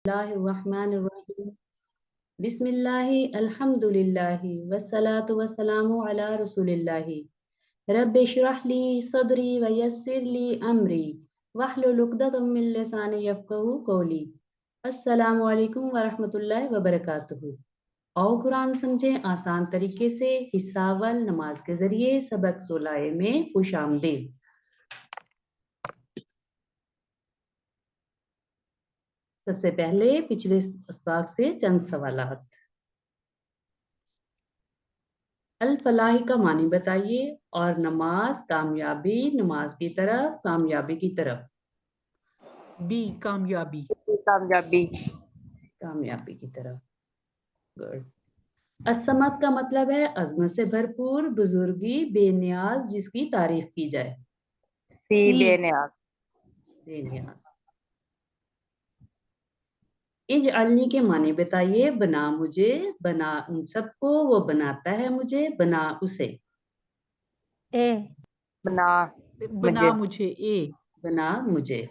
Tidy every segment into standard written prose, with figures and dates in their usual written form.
बिस्मिल्लाहिर्रहमानिर्रहीम। बिस्मिल्लाहि अल्हम्दुलिल्लाहि वस्सलातु वस्सलामु अला रसूलिल्लाहि। रब्बि इश्रह ली सदरी व यस्सिर ली अमरी वहलुल उक़दतम मिन लिसानी यफ़क़हू क़ौली। अस्सलामु अलैकुम व रहमतुल्लाहि व बरकातुहू। और कुरान समझें आसान तरीके से हिस्सा अव्वल नमाज के जरिए सबक 16 में खुशामदीद। सबसे पहले पिछले असबाक से चंद सवालात। अल फलाही का मानी बताइए और नमाज कामयाबी, नमाज की तरफ, कामयाबी की तरफ। बी कामयाबी। कामयाबी। कामयाबी की तरफ। गुड। असमत का मतलब है अजमत से भरपूर, बुजुर्गी, बेनियाज, जिसकी तारीफ की जाए। सी बेनियाज। बेनियाज। इजअलनी के मानी बताइए। बना मुझे, बना उन सबको, वो बनाता है मुझे, बना उसे। ए बना मुझे। ए बना मुझे।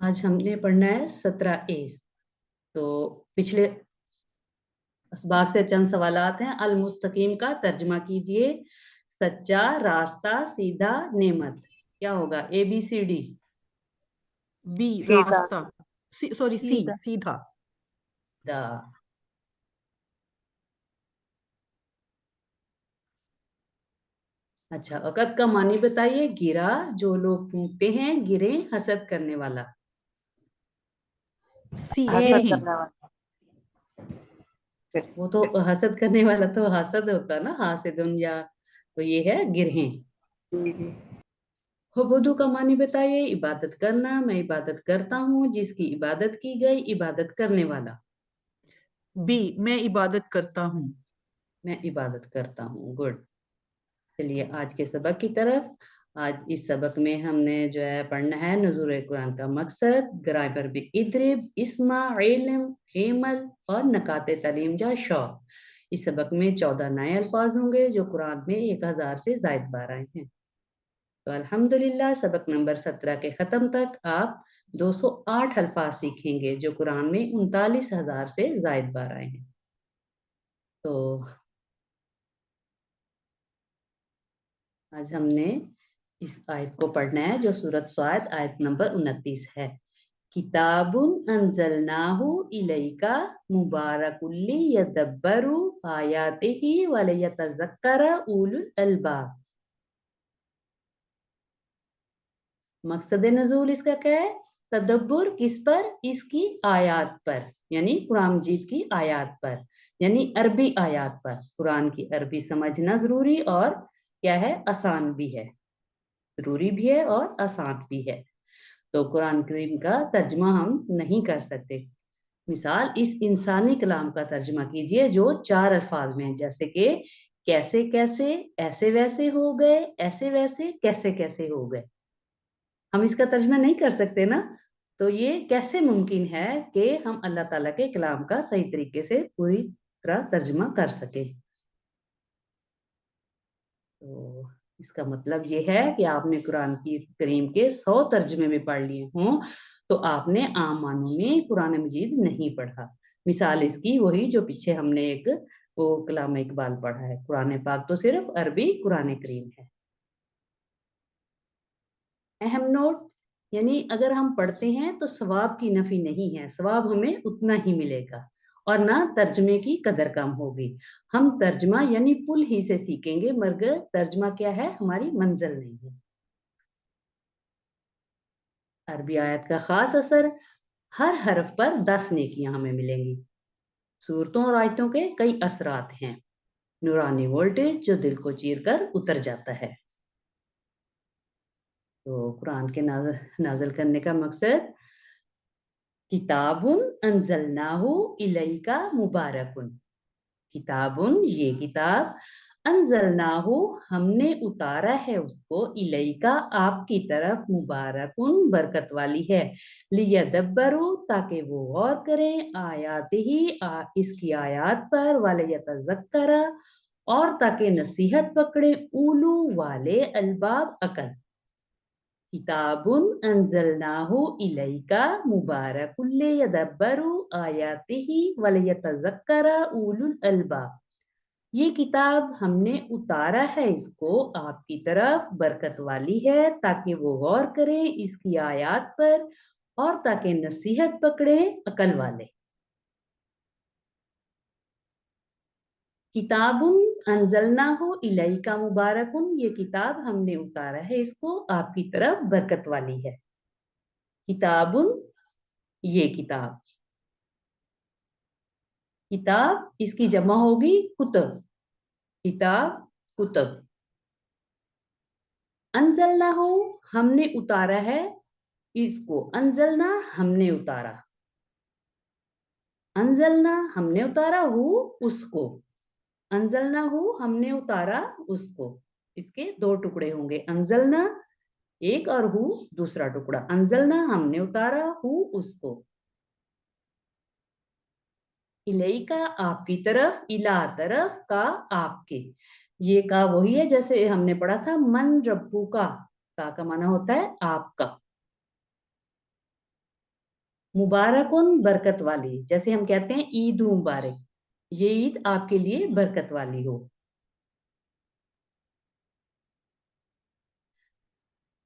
आज हमने पढ़ना है 17A। तो पिछले असबाक से चंद सवालात हैं। अल मुस्तकीम का तर्जमा कीजिए। सच्चा, रास्ता, सीधा, नेमत। क्या होगा? ABCD। बी सीधा। रास्ता। सॉरी सी सीधा। सीधा। दा। अच्छा, वक़्त का मानी बताइए। गिरा, जो लोग फूंकते हैं, गिरे, हसद करने वाला। सी हसद गिरे। करने वाला। वो तो हसद करने वाला तो हसद होता ना, हासिदुन, या तो ये है गिरहें। जी। हुबुदु का मानी बताइए। इबादत करना, मैं इबादत करता हूँ, जिसकी इबादत की गई, इबादत करने वाला। बी मैं इबादत करता हूँ। मैं इबादत करता हूँ। गुड। चलिए आज के सबक की तरफ। आज इस सबक में हमने जो है पढ़ना है नुज़ूल कुरान का मकसद, ग्रामर भी, इद्रिब, इस्मा, इल्म, हिमल और नकाते तालीम जा शौक। इस सबक में 14 नए अल्फाज होंगे जो कुरान में 1000 से जायद बार आए हैं। तो अल्हम्दुलिल्लाह सबक नंबर 17 के ख़त्म तक आप 208 अल्फाज सीखेंगे जो कुरान में 39,000 से जायद बार आए हैं। तो आज हमने इस आयत को पढ़ना है जो सूरत स्वाद आयत नंबर 29 है। किताबुन अंजलनाहु इलैका मुबारकुल लियदब्बरू आयातिही व लियतज़क्करा उलुल अलबाब। मकसद नज़ूल इसका क्या है? तदब्बुर किस पर? इसकी आयात पर, यानी कुरान मजीद की आयात पर, यानी अरबी आयात पर। कुरान की अरबी समझना जरूरी और क्या है? आसान भी है। जरूरी भी है और आसान भी है। तो कुरान करीम का तर्जमा हम नहीं कर सकते। मिसाल, इस इंसानी कलाम का तर्जमा कीजिए जो 4 अल्फाज में, जैसे कि कैसे कैसे, ऐसे वैसे हो गए, ऐसे वैसे, कैसे कैसे हो गए। हम इसका तर्जमा नहीं कर सकते ना। तो ये कैसे मुमकिन है कि हम अल्लाह ताला के कलाम का सही तरीके से पूरी तरह तर्जमा कर सके? तो इसका मतलब ये है कि आपने कुरान की करीम के 100 तर्जमे भी पढ़ लिए हों تو آپ نے عام معنوں میں قرآن مجید نہیں پڑھا. مثال اس کی وہی جو پیچھے ہم نے ایک وہ کلام اقبال پڑھا ہے. قرآن پاک تو صرف عربی قرآن کریم ہے. اہم نوٹ، یعنی اگر ہم پڑھتے ہیں تو ثواب کی نفی نہیں ہے، ثواب ہمیں اتنا ہی ملے گا اور نہ ترجمے کی قدر کم ہوگی. ہم ترجمہ یعنی پل ہی سے سیکھیں گے، مگر ترجمہ کیا ہے ہماری منزل نہیں ہے. عربی آیت کا خاص اثر، ہر حرف پر 10 نیکیاں ہمیں ملیں گی. صورتوں اور آیتوں کے کئی اثرات ہیں. نورانی وولٹیج جو دل کو چیر کر اتر جاتا ہے. تو قرآن کے نازل کرنے کا مقصد، کتاب انزلناہ الیک مبارک. کتاب یہ کتاب، انزلناہ ہم نے اتارا ہے اس کو، الیک آپ کی طرف، مبارک برکت والی ہے، لیدبروا تاکہ وہ غور کریں، آیات ہی اس کی آیات پر، ولیتذکر اور تاکہ نصیحت پکڑے، اولو والے الباب عقل. کتاب انزلناہ الیک مبارک لیدبروا آیاتہ ولیتذکر اولو الالباب. یہ کتاب ہم نے اتارا ہے اس کو آپ کی طرف، برکت والی ہے تاکہ وہ غور کریں اس کی آیات پر اور تاکہ نصیحت پکڑے عقل والے. کتاب انزلناہ الیک مبارک، یہ کتاب ہم نے اتارا ہے اس کو آپ کی طرف، برکت والی ہے. کتاب یہ کتاب، کتاب اس کی جمع ہوگی کتب، کتاب کتب. انزلناہ ہم نے اتارا ہے اس کو، انزلنا ہم نے اتارا، انزلنا ہم نے اتارا ہو اس کو، انزلنا ہو ہم نے اتارا اس کو. اس کے دو ٹکڑے ہوں گے، انزلنا ایک اور ہو دوسرا ٹکڑا. انزلنا ہم نے اتارا ہو اس کو. الیکا آپ کی طرف، الا طرف، کا آپ کے. یہ کا وہی ہے جیسے ہم نے پڑھا تھا من ربو کا معنی ہوتا ہے آپ کا. مبارکن برکت والی، جیسے ہم کہتے ہیں عید مبارک، یہ عید آپ کے لیے برکت والی ہو.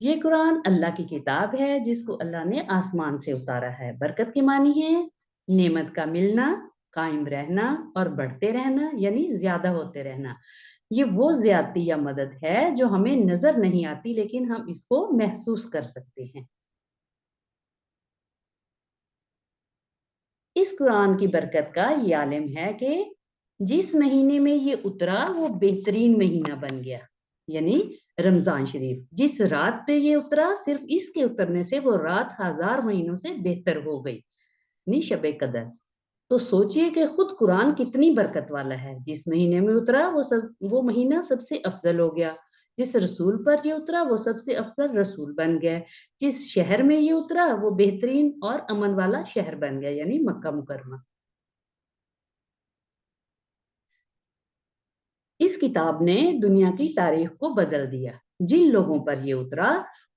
یہ قرآن اللہ کی کتاب ہے جس کو اللہ نے آسمان سے اتارا ہے. برکت کے معنی ہے نعمت کا ملنا، قائم رہنا اور بڑھتے رہنا، یعنی زیادہ ہوتے رہنا. یہ وہ زیادتی یا مدد ہے جو ہمیں نظر نہیں آتی لیکن ہم اس کو محسوس کر سکتے ہیں. اس قرآن کی برکت کا یہ عالم ہے کہ جس مہینے میں یہ اترا وہ بہترین مہینہ بن گیا، یعنی رمضان شریف. جس رات پہ یہ اترا، صرف اس کے اترنے سے وہ رات 1000 مہینوں سے بہتر ہو گئی، یعنی شب قدر. تو سوچئے کہ خود قرآن کتنی برکت والا ہے. جس مہینے میں اترا وہ مہینہ سب سے افضل ہو گیا. جس رسول پر یہ اترا وہ سب سے افضل رسول بن گیا. جس شہر میں یہ اترا وہ بہترین اور امن والا شہر بن گیا، یعنی مکہ مکرمہ. اس کتاب نے دنیا کی تاریخ کو بدل دیا. جن لوگوں پر یہ اترا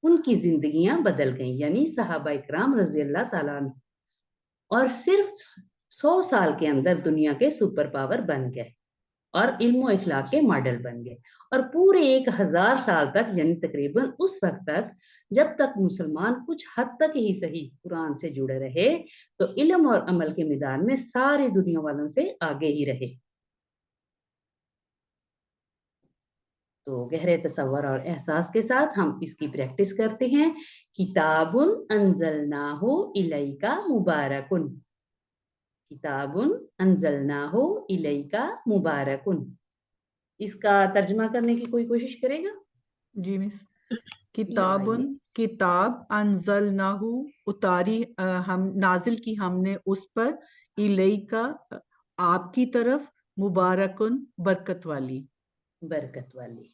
ان کی زندگیاں بدل گئیں، یعنی صحابہ اکرام رضی اللہ تعالیٰ عنہ، اور صرف 100 سال کے اندر دنیا کے سپر پاور بن گئے اور علم و اخلاق کے ماڈل بن گئے. اور پورے 1000 سال تک، یعنی تقریباً اس وقت تک جب تک مسلمان کچھ حد تک ہی صحیح قرآن سے جڑے رہے تو علم اور عمل کے میدان میں ساری دنیا والوں سے آگے ہی رہے. تو گہرے تصور اور احساس کے ساتھ ہم اس کی پریکٹس کرتے ہیں. کتاب انزلناہ الیک مبارک، کتاب انزلناہ الیک مبارک. اس کا ترجمہ کرنے کی کوئی کوشش کرے گا؟ جی مس. کتاب، آئیے. کتاب، انزلناہ اتاری، ہم نازل کی ہم نے اس پر، الیکا آپ کی طرف، مبارکن برکت والی. برکت والی.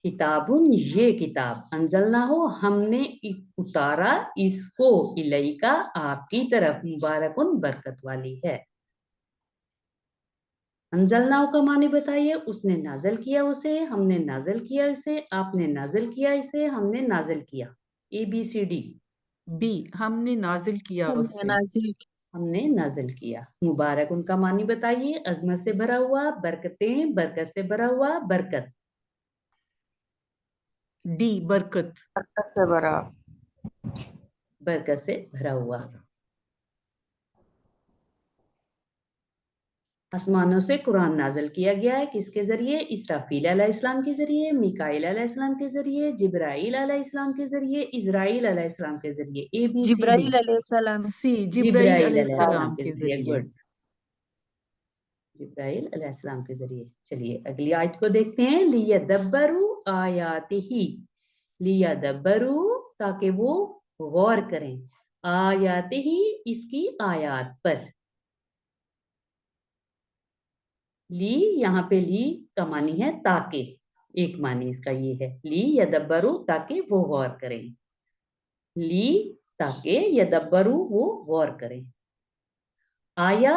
کتاب یہ کتاب، انزلنا ہو ہم نے اتارا اس کو، الیکا آپ کی طرف، مبارکن برکت والی ہے. انزلنا کا معنی بتائیے. اس نے نازل کیا اسے، ہم نے نازل کیا اسے، آپ نے نازل کیا اسے، ہم نے نازل کیا. ABCD बी हमने नाजिल किया हमने उससे। नाजिल हमने नाजिल किया। मुबारक उनका मानी बताइए। अजमत से भरा हुआ, बरकतें, बरकत से भरा हुआ, बरकत। डी बरकत। बरकत से भरा। बरकत से भरा हुआ। आसमानों से कुरान नाजिल किया गया है, किसके जरिए? इसराफील अलैहिस्सलाम के जरिए, मिकाईल अलैहिस्सलाम के जरिए, जिब्राईल अलैहिस्सलाम के जरिए, इजराइल अलैहिस्सलाम के जरिए। ABCD। जिब्राइल अलैहिस्सलाम सी जिब्राइल जिब्राइल अलैहिस्सलाम अलैहिस्सलाम के के जरिए। जरिए। गुड। जिब्राइल अलैहिस्सलाम के जरिए। चलिए अगली आयत को देखते हैं। लियदब्बरू आयातिही। लियदब्बरू ताकि वो गौर करें। आयातिही इसकी आयात पर। ली यहाँ पे ली का मानी है ताकि। एक मानी इसका ये है, ली यदब्बरू ताकि वो गौर करें। ली ताकि यदब्बरू वो गौर करें। आया,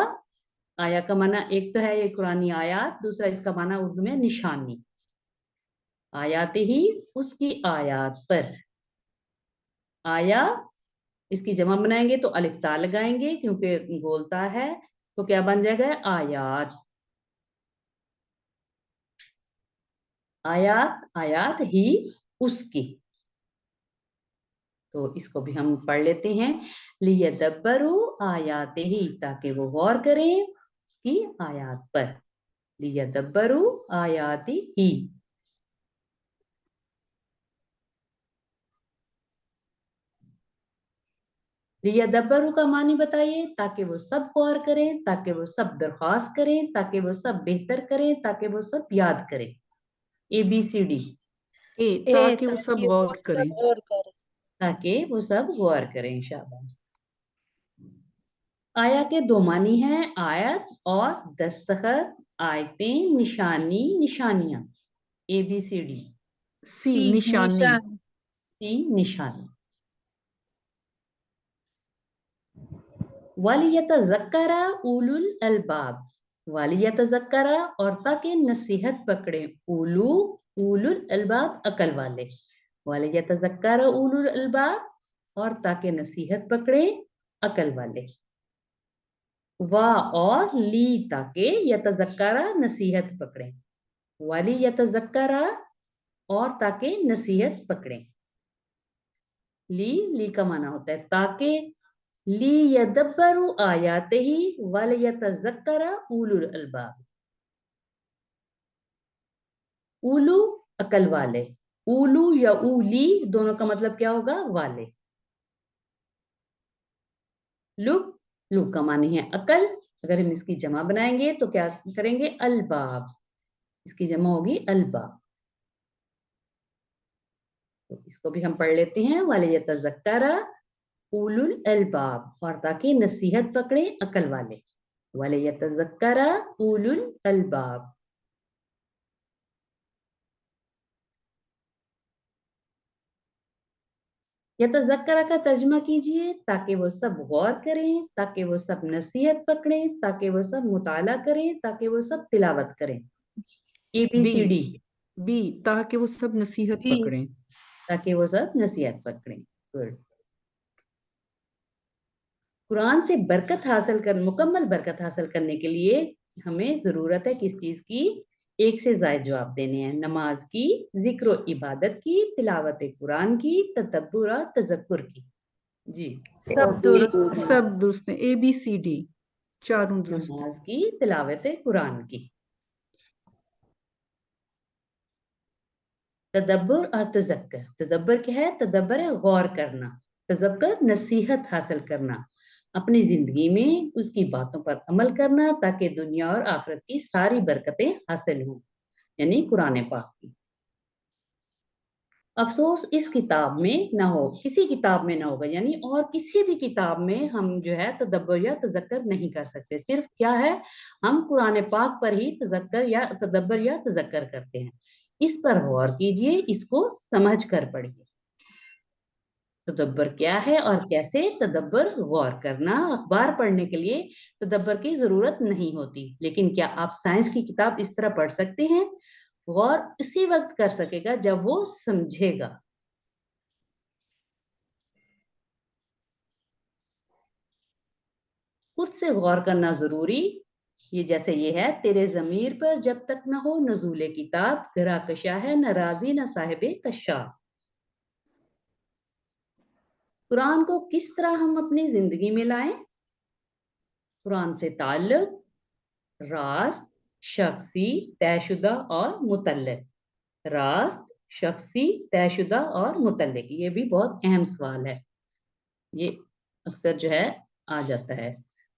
आया का माना एक तो है ये कुरानी आयात, दूसरा इसका माना उर्दू में निशानी। आयात ही उसकी आयात पर। आया इसकी जमा बनाएंगे तो अलिफ ता लगाएंगे क्योंकि बोलता है, तो क्या बन जाएगा? आयात। आयात, आयात ही उसकी। तो इसको भी हम पढ़ लेते हैं। लियदब्बरू आयाते ही ताकि वो गौर करें कि आयात पर। लियदब्बरू आयाती ही। लियदब्बरू का मानी बताइए। ताकि वो सब गौर करें, ताकि वो सब दरख्वास्त करें, ताकि वो सब बेहतर करें, ताकि वो सब याद करें। ABCD। ए ए ताकि वो सब ताकि वो गौर सब करें। गौर करें। ताकि वो सब गौर करें। शाबाश। आया के दो मानी हैं, आयत और दस्तखत। आयतें, निशानी, निशानियां। ABCD। सी सी निशानी। निशान। सी निशानी। वलियतज़क्करा उलुल अलबाब। वलियतज़क्करा और ताकि नसीहत पकड़े। उलू उलुल अलबाब अकल वाले। वलियतज़क्करा उलुल अलबाब और ताकि नसीहत पकड़े अकल वाले। वा और ली ताकि यतज़क्करा नसीहत पकड़े। वाली यतज़क्करा और ताकि नसीहत पकड़े। ली का माना होता है ताकि। ली यदब्बरू आयाते ही वल यतज़क्करा उलुल अलबाब। उलू अकल वाले। उलू या उली दोनों का मतलब क्या होगा? वाले। लू का मानी है अकल। अगर हम इसकी जमा बनाएंगे तो क्या करेंगे? अलबाब। इसकी जमा होगी अलबाब। तो इसको भी हम पढ़ लेते हैं। वाले यतज़क्करा उलुल अलबाब और ताकि नसीहत पकड़े अकल वाले। वाले यतज़क्करा उलुल अलबाब। यतज़क्करा का तर्जुमा कीजिए। ताकि वो सब गौर करें, ताकि वो सब नसीहत पकड़ें, ताकि वो सब मुताला करें, ताकि वो सब तिलावत करें। ABCD। बी ताकि वो सब नसीहत बी पकड़ें। ताकि वो सब नसीहत पकड़ें। गुड। कुरान से बरकत हासिल कर मुकम्मल बरकत हासिल करने के लिए हमें जरूरत है किस चीज की? एक से ज्यादा जवाब देने हैं। नमाज की, जिक्र व इबादत की, तिलावत कुरान की, तदब्बुर और तज़क्कुर की। जी। सब दुरुस्त है। सब दुरुस्त है। ABCD चारों दुरुस्त है। नमाज की, तिलावत कुरान की। तदब्बुर और तज़क्कुर। तदब्बर क्या है? तदब्बर है गौर करना। तज़क्कुर नसीहत हासिल करना। अपनी जिंदगी में उसकी बातों पर अमल करना ताकि दुनिया और आखिरत की सारी बरकतें हासिल हों, यानी कुरान पाक की। अफसोस इस किताब में ना हो, किसी किताब में ना होगा, यानी और किसी भी किताब में हम जो है तदब्बर या तज़क्कुर नहीं कर सकते। सिर्फ क्या है? हम कुरान पाक पर ही तज़क्कुर या तदब्बर या तज़क्कुर करते हैं। इस पर गौर कीजिए, इसको समझ कर पढ़िए। तदब्बर क्या है और कैसे? तदब्बर गौर करना। अखबार पढ़ने के लिए तदब्बर की जरूरत नहीं होती, लेकिन क्या आप साइंस की किताब इस तरह पढ़ सकते हैं? गौर उसी वक्त कर सकेगा जब वो समझेगा। خود سے غور کرنا ضروری. یہ جیسے یہ ہے تیرے ضمیر پر جب تک نہ ہو نزول کتاب گرا کشا ہے نہ راضی نہ صاحب کشا. قرآن کو کس طرح ہم اپنی زندگی میں لائیں؟ قرآن سے تعلق راست، شخصی، طے شدہ اور متعلق. راست، شخصی، طے شدہ اور متعلق. یہ بھی بہت اہم سوال ہے، یہ اکثر جو ہے آ جاتا ہے.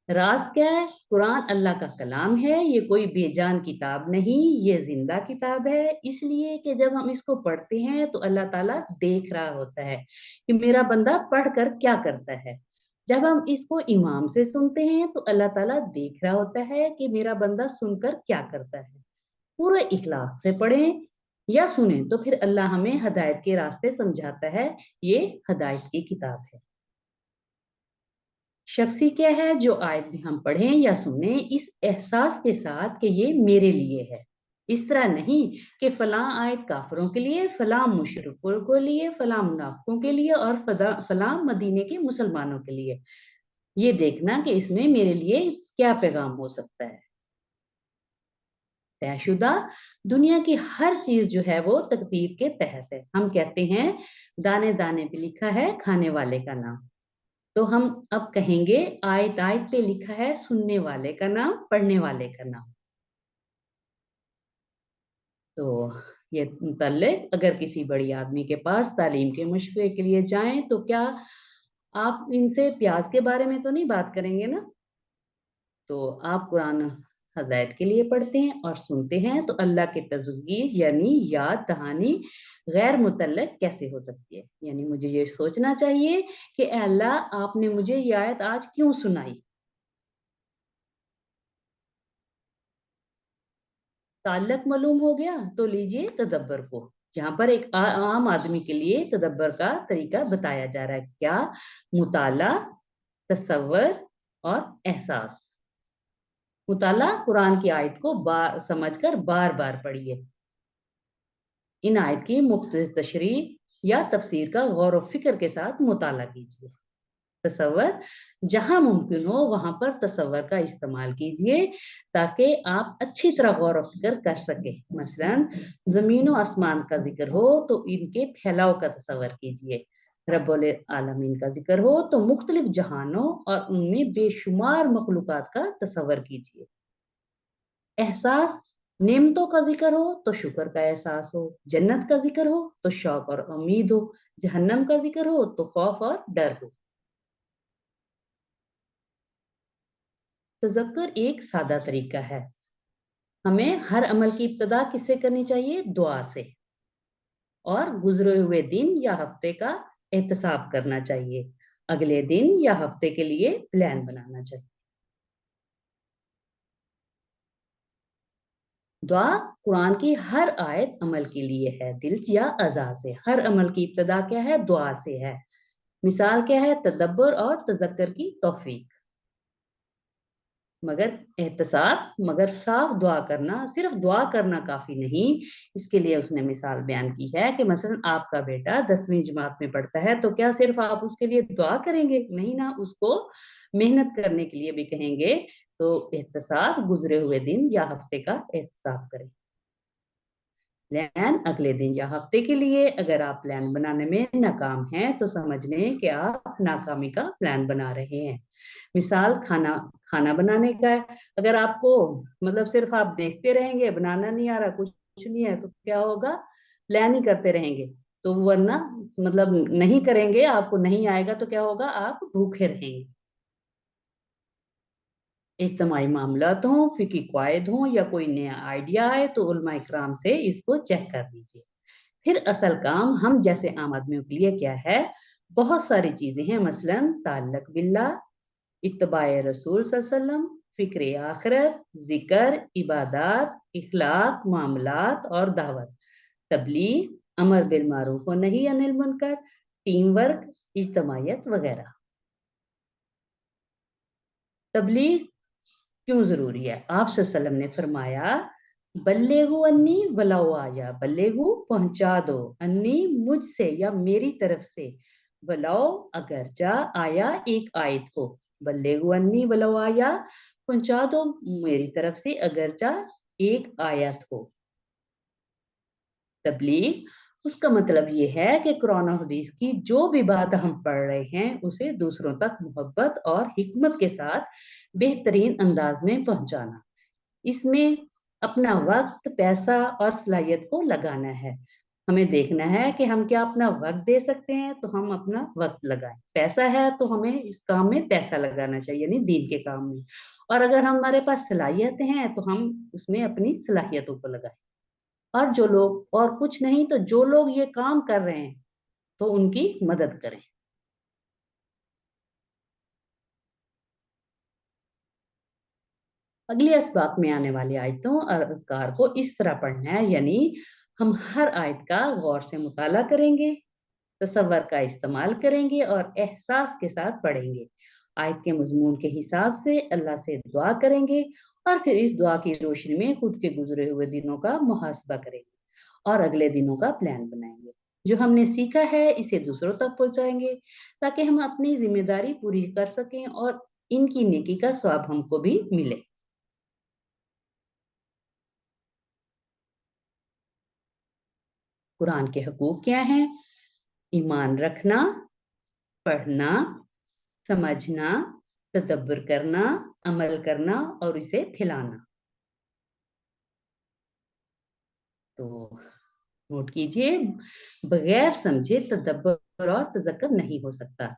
راست کیا ہے؟ قرآن اللہ کا کلام ہے، یہ کوئی بے جان کتاب نہیں، یہ زندہ کتاب ہے. اس لیے کہ جب ہم اس کو پڑھتے ہیں تو اللہ تعالیٰ دیکھ رہا ہوتا ہے کہ میرا بندہ پڑھ کر کیا کرتا ہے. جب ہم اس کو امام سے سنتے ہیں تو اللہ تعالیٰ دیکھ رہا ہوتا ہے کہ میرا بندہ سن کر کیا کرتا ہے. پورے اخلاص سے پڑھیں یا سنیں تو پھر اللہ ہمیں ہدایت کے راستے سمجھاتا ہے. یہ ہدایت کی کتاب ہے. شخصی کیا ہے؟ جو آیت بھی ہم پڑھیں یا سنیں اس احساس کے ساتھ کہ یہ میرے لیے ہے. اس طرح نہیں کہ فلاں آیت کافروں کے لیے، فلاں مشرکوں کے لیے، فلاں منافقوں کے لیے اور فلاں مدینے کے مسلمانوں کے لیے. یہ دیکھنا کہ اس میں میرے لیے کیا پیغام ہو سکتا ہے. طے شدہ دنیا کی ہر چیز جو ہے وہ تقدیر کے تحت ہے. ہم کہتے ہیں دانے دانے پہ لکھا ہے کھانے والے کا نام، تو ہم اب کہیں گے آیت آیت پہ لکھا ہے سننے والے کا نام، پڑھنے والے کا نام. تو یہ متعلق اگر کسی بڑی آدمی کے پاس تعلیم کے مشورے کے لیے جائیں تو کیا آپ ان سے پیاز کے بارے میں تو نہیں بات کریں گے نا. تو آپ قرآن ہدایت کے لیے پڑھتے ہیں اور سنتے ہیں تو اللہ کے تذکیر یعنی یاد دہانی غیر متعلق کیسے ہو سکتی ہے؟ یعنی مجھے یہ سوچنا چاہیے کہ اے اللہ آپ نے مجھے یہ آیت آج کیوں سنائی. تعلق معلوم ہو گیا تو لیجئے تدبر کو. یہاں پر ایک عام آدمی کے لیے تدبر کا طریقہ بتایا جا رہا ہے. کیا؟ مطالعہ، تصور اور احساس. مطالعہ قرآن کی آیت کو سمجھ کر بار بار پڑھیے. ان آیت کی مختصر تشریح یا تفسیر کا غور و فکر کے ساتھ مطالعہ کیجیے. تصور، جہاں ممکن ہو وہاں پر تصور کا استعمال کیجیے تاکہ آپ اچھی طرح غور و فکر کر سکیں. مثلا زمین و آسمان کا ذکر ہو تو ان کے پھیلاؤ کا تصور کیجیے. رب العالمین کا ذکر ہو تو مختلف جہانوں اور ان میں بے شمار مخلوقات کا تصور کیجیے. احساس، نعمتوں کا ذکر ہو تو شکر کا احساس ہو، جنت کا ذکر ہو تو شوق اور امید ہو، جہنم کا ذکر ہو تو خوف اور ڈر ہو. تذکر ایک سادہ طریقہ ہے. ہمیں ہر عمل کی ابتدا کس سے کرنی چاہیے؟ دعا سے. اور گزرے ہوئے دن یا ہفتے کا احتساب کرنا چاہیے. اگلے دن یا ہفتے کے لیے پلان بنانا چاہیے. دعا قرآن کی ہر آیت عمل کے لیے ہے، دل یا اعضاء سے. ہر عمل کی ابتدا کیا ہے؟ دعا سے ہے. مثال کیا ہے؟ تدبر اور تذکر کی توفیق. مگر احتساب، مگر صاف دعا کرنا، صرف دعا کرنا کافی نہیں. اس کے لیے اس نے مثال بیان کی ہے کہ مثلا آپ کا بیٹا 10ویں جماعت میں پڑھتا ہے تو کیا صرف آپ اس کے لیے دعا کریں گے؟ نہیں نا، اس کو محنت کرنے کے لیے بھی کہیں گے. تو احتساب، گزرے ہوئے دن یا ہفتے کا احتساب کریں. پلان اگلے دن یا ہفتے کے لیے. اگر آپ پلان بنانے میں ناکام ہیں تو سمجھ لیں کہ آپ ناکامی کا پلان بنا رہے ہیں. مثال کھانا بنانے کا ہے. اگر آپ کو مطلب صرف آپ دیکھتے رہیں گے، بنانا نہیں آ رہا، کچھ نہیں ہے، تو کیا ہوگا؟ پلان ہی کرتے رہیں گے تو ورنہ مطلب نہیں کریں گے، آپ کو نہیں آئے گا تو کیا ہوگا؟ آپ بھوکے رہیں گے. اجتماعی معاملات ہوں، فقہی قواعد ہوں یا کوئی نیا آئیڈیا آئے تو علماء اکرام سے اس کو چیک کر لیجیے. پھر اصل کام ہم جیسے عام آدمیوں کے لیے کیا ہے؟ بہت ساری چیزیں ہیں. مثلا تعلق باللہ، اتباع رسول صلی اللہ علیہ وسلم، فکر آخرت، ذکر، عبادات، اخلاق، معاملات اور دعوت، تبلیغ، امر بالمعروف و نہی عن المنکر، ٹیم ورک، اجتماعیت وغیرہ. تبلیغ کیوں ضروری ہے؟ آپ صلی اللہ علیہ وسلم نے فرمایا بلغوا انی ولو آیا، بلغو پہنچا دو، انی مجھ سے یا میری طرف سے، ولو اگر جا آیا ایک آیت کو، बल्लेगु अन्नी वलो आया, पहुंचा दो मेरी तरफ से अगरचा एक आयत हो। तबलीग उसका मतलब ये है कि कुरान और हदीस की जो भी बात हम पढ़ रहे हैं उसे दूसरों तक मोहब्बत और हिकमत के साथ बेहतरीन अंदाज में पहुंचाना। इसमें अपना वक्त, पैसा और सलाहियत को लगाना है। हमें देखना है कि हम क्या अपना वक्त दे सकते हैं तो हम अपना वक्त लगाएं। पैसा है तो हमें इस काम में पैसा लगाना चाहिए, यानी दीन के काम में। और अगर हमारे पास सलाहियत हैं तो हम उसमें अपनी सलाहियतों को लगाएं। और जो लोग, और कुछ नहीं तो जो लोग ये काम कर रहे हैं तो उनकी मदद करें। अगली असबाक में आने वाली आयतों और अज़कार को इस तरह पढ़ना है, यानी हम हर आयत का गौर से मुताला करेंगे, तसव्वुर का इस्तेमाल करेंगे और एहसास के साथ पढ़ेंगे। आयत के मजमून के हिसाब से अल्लाह से दुआ करेंगे और फिर इस दुआ की रोशनी में खुद के गुजरे हुए दिनों का मुहासबा करेंगे और अगले दिनों का प्लान बनाएंगे। जो हमने सीखा है इसे दूसरों तक पहुंचाएंगे ताकि हम अपनी जिम्मेदारी पूरी कर सकें और इनकी नेकी का स्वाब हमको भी मिले। कुरान के हकूक क्या हैं? ईमान रखना, पढ़ना, समझना, तदब्बर करना, अमल करना और इसे फैलाना। तो नोट कीजिए, बगैर समझे तदब्बर और तज़क्कुर नहीं हो सकता,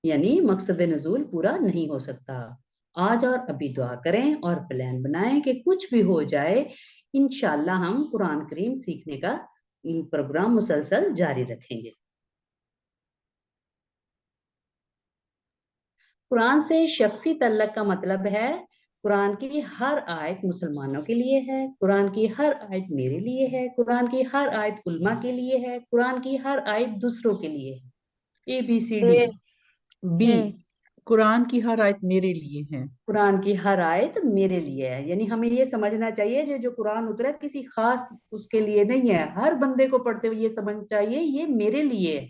यानी मकसद नज़ूल पूरा नहीं हो सकता। आज और अभी दुआ करें और प्लान बनाएं कि कुछ भी हो जाए इंशाअल्लाह हम कुरान करीम सीखने का प्रोग्राम मुसलसल जारी रखेंगे। कुरान से शख्सी तल्लक का मतलब है कुरान की हर आयत मुसलमानों के लिए है, कुरान की हर आयत मेरे लिए है, कुरान की हर आयत उल्मा के लिए है, कुरान की हर आयत दूसरों के लिए है। ABCD। ए बी, ए कुरान की हर आयत मेरे लिए है। कुरान की हर आयत मेरे लिए है, यानी हमें ये समझना चाहिए जो कुरान उतरा किसी खास उसके लिए नहीं है, हर बंदे को पढ़ते हुए ये समझना चाहिए ये मेरे लिए है।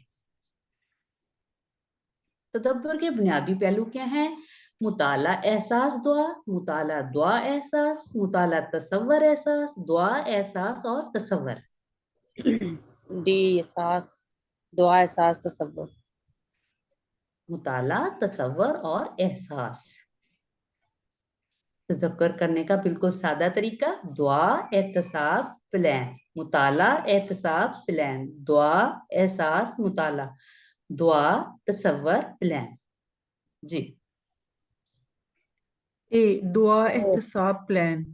तदब्बर के बुनियादी पहलू क्या हैं? मुताला एहसास दुआ, मुताला दुआ एहसास, मुताला तसव्वुर एहसास, दुआ एहसास और तसव्वुर। डी एहसास, दुआ एहसास तसव्वुर। मुताला, तसव्वुर और एहसास। तज़क्कुर करने का बिल्कुल सादा तरीका, दुआ एहतसाब प्लान, मुताला एहतसाब प्लान, दुआ एहसास मुताला, दुआ तसव्वुर प्लान। जी, ए, दुआ एहतसाब प्लान।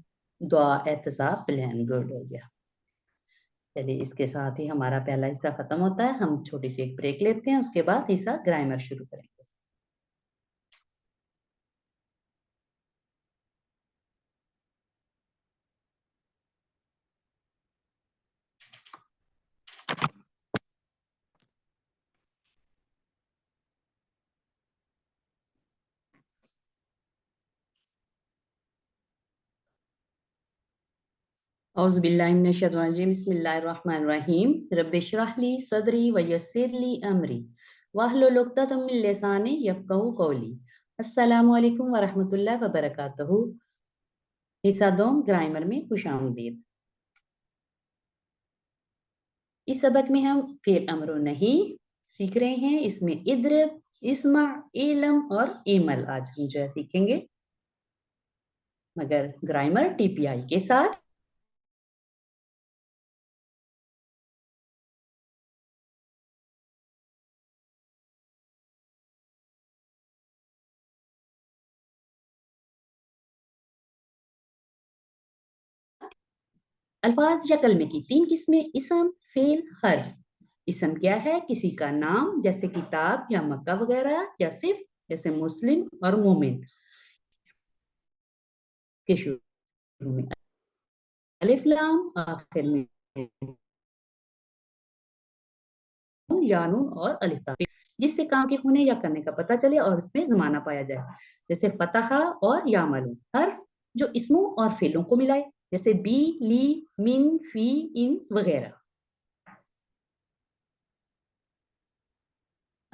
दुआ एहतसाब प्लान, गुड हो गया। चलिए, इसके साथ ही हमारा पहला हिस्सा खत्म होता है। हम छोटी सी एक ब्रेक लेते हैं, उसके बाद हिस्सा ग्रामर शुरू करेंगे। औज़ु बिल्लाहि मिनश शैतानिर रजीम, बिस्मिल्लाहिर रहमानिर रहीम, रब्बि इश्रह ली सदरी व यस्सिर ली अमरी वहलुल उक़दतम मिन लिसानी यफ़क़हू क़ौली। अस्सलामु अलैकुम व रहमतुल्लाहि व बरकातहू। हिस्सा 2 ग्रामर में खुशामदीद। इस सबक में हम फिर अमरो नहीं सीख रहे हैं। इसमें इद्रिब, इस्मा, इलम और इमल आज हम जो है सीखेंगे, मगर ग्रामर TPI के साथ। अल्फाज या कलमे की 3 किस्में, इसम, फेल, हर्फ। इसम क्या है? किसी का नाम जैसे किताब या मक्का वगैरह, या सिर्फ जैसे मुस्लिम और मोमिन। के शुरू में अलिफ लाम, आखिर में या नून और अलिफ ता, जिससे काम के होने या करने का पता चले और उसमें जमाना पाया जाए, जैसे फतहा और यामलून। हर्फ जो इसमों और फेलों को मिलाए, जैसे बी, ली, मिन, फी, इन वगैरह।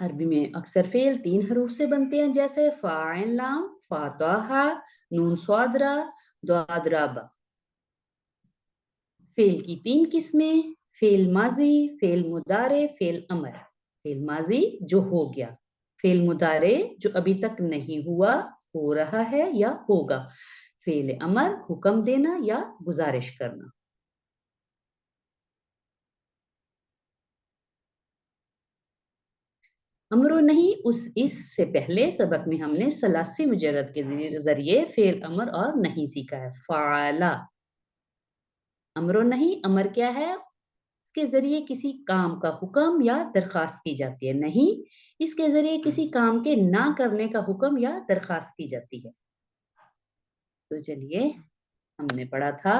عربی میں اکثر فعل 3 حروف سے بنتے ہیں جیسے فاعل لام فاتحہ نون صادرہ ضاد با. فعل کی 3 قسمیں فعل ماضی فعل مضارع فعل امر. فعل ماضی جو ہو گیا، فعل مضارع جو ابھی تک نہیں ہوا ہو رہا ہے یا ہوگا، فعل امر حکم دینا یا گزارش کرنا. امر و نہیں اس سے پہلے سبق میں ہم نے ثلاثی مجرد کے ذریعے فعل امر اور نہیں سیکھا ہے. فعلا امر و نہیں، امر کیا ہے؟ اس کے ذریعے کسی کام کا حکم یا درخواست کی جاتی ہے. نہیں اس کے ذریعے کسی کام کے نہ کرنے کا حکم یا درخواست کی جاتی ہے. تو چلیے ہم نے پڑھا تھا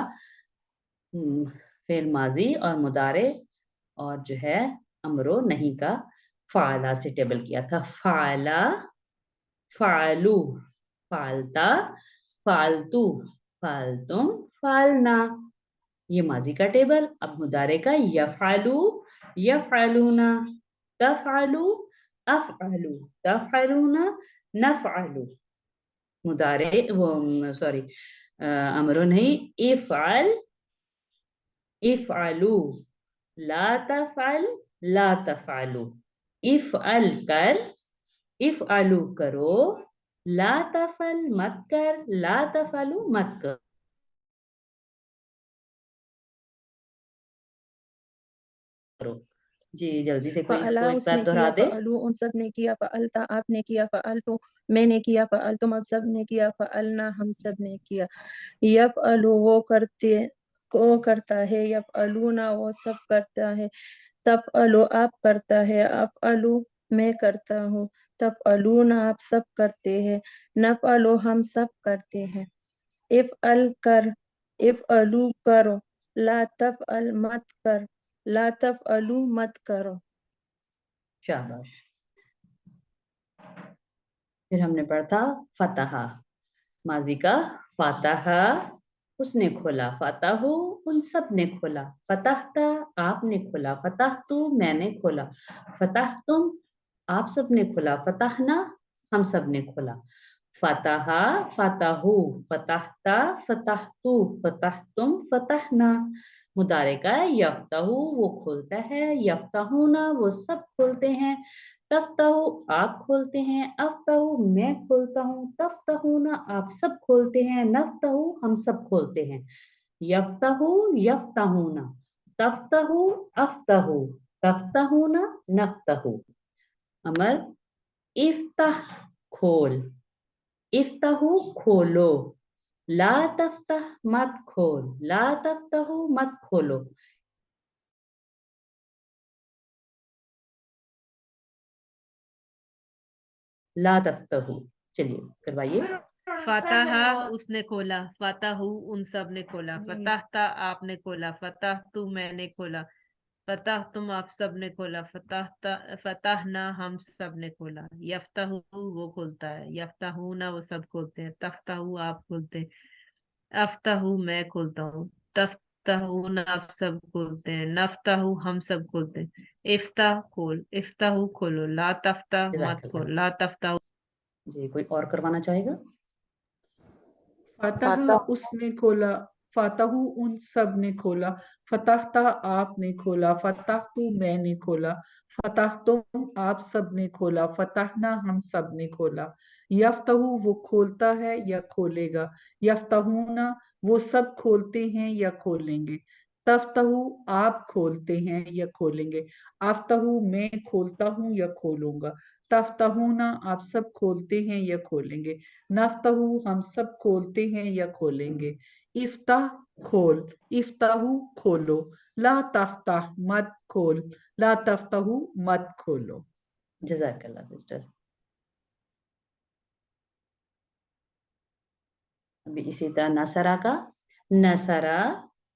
فعل ماضی اور مضارع اور جو ہے امر و نہیں کا فعلا سے ٹیبل کیا تھا. فعلا فعلو فعلتا فعلتو فعلتم فعلنا، یہ ماضی کا ٹیبل. اب مضارع کا یفعلو یفعلون تفعلو افعلو تفعلون نفعلو. مضارع سوری امر نہیں افعل افعلو لا تفعل لا تفعلو. افعل کر افعلو کرو لا تفعل مت کر لا تفعلو مت کر. جی جلدی سے کوئی اس کو فعلا ایک اس بار نے دہرا کیا، دے. فعلو ان سب نے کیا، فعلتا آپ نے کیا، فعلتو میں نے کیا، فعلتم آپ سب نے کیا، فعلنا ہم سب نے کیا. یفعلو وہ کرتا ہے، یفعلونا وہ سب کرتا ہے، تفعلو آپ کرتا ہے، افعلو میں کرتا ہوں، تفعلونا آپ سب کرتے ہیں، نفعلو ہم سب کرتے ہیں. افعل کر افعلو کرو لا تفعل مت کر لا تفعلو مت کرو. شاباش. پھر ہم نے پڑھا تھا فتح، ماضی کا فاتح اس نے کھولا، فتح ان سب نے کھولا، فتحتا آپ نے کھولا، فتحتو میں نے کھولا، فتحتم آپ سب نے کھولا، فتحنا ہم سب نے کھولا. فتح فتحو فتحتا فتحتو فتحتم فتحنا. مضارع کا یفتح وہ کھولتا ہے، یفتحونا وہ سب کھولتے ہیں، تفتح آپ کھولتے ہیں، افتح میں کھولتا ہوں، تفتحونا آپ سب کھولتے ہیں، نفتح ہم سب کھولتے ہیں. یفتح یفتحونا تفتح افتح تفتحونا نفتح. امر افتح کھول افتح کھولو لا تفتح مت کھول لا تفتح مت کھولو. لا تفتح چلیے کروائیے. فتح اس نے کھولا، فتح ان سب نے کھولا، فتحتا آپ نے کھولا، فتح تو میں نے کھولا، فتح تم آپ سب نے کھولا، فتحنا ہم سب نے کھولا. یفتح وہ کھولتا ہے، یفتحونا وہ سب کھولتے ہیں، تفتح آپ کھولتے ہیں، افتح میں کھولتا ہوں، تفتحونا آپ سب کھولتے ہیں، نفتح ہم سب کھولتے ہیں. افتح کھول افتح کھولو لا تفتح مت کھول لا تفتح. جی کوئی اور کروانا چاہے گا؟ فتح اس نے کھولا، فتح ان سب نے کھولا، فتحتا آپ نے کھولا، فتحتو میں نے کھولا، فتحتم آپ سب نے کھولا، فتحنا ہم سب نے کھولا. یفتح وہ کھولتا ہے یا کھولے گا، یفتحونا وہ سب کھولتے ہیں یا کھولیں گے، تفتح آپ کھولتے ہیں یا کھولیں گے، افتح میں کھولتا ہوں یا کھولوں گا، تفتحونا آپ سب کھولتے ہیں یا کھولیں گے، نفتح ہم سب کھولتے ہیں یا کھولیں گے. افتح کھول افتح کھولو لا تفتح مت کھول لا تفتح مت کھولو. جزاک اللہ سسٹر. ابھی اسی طرح نصرہ کا، نصرہ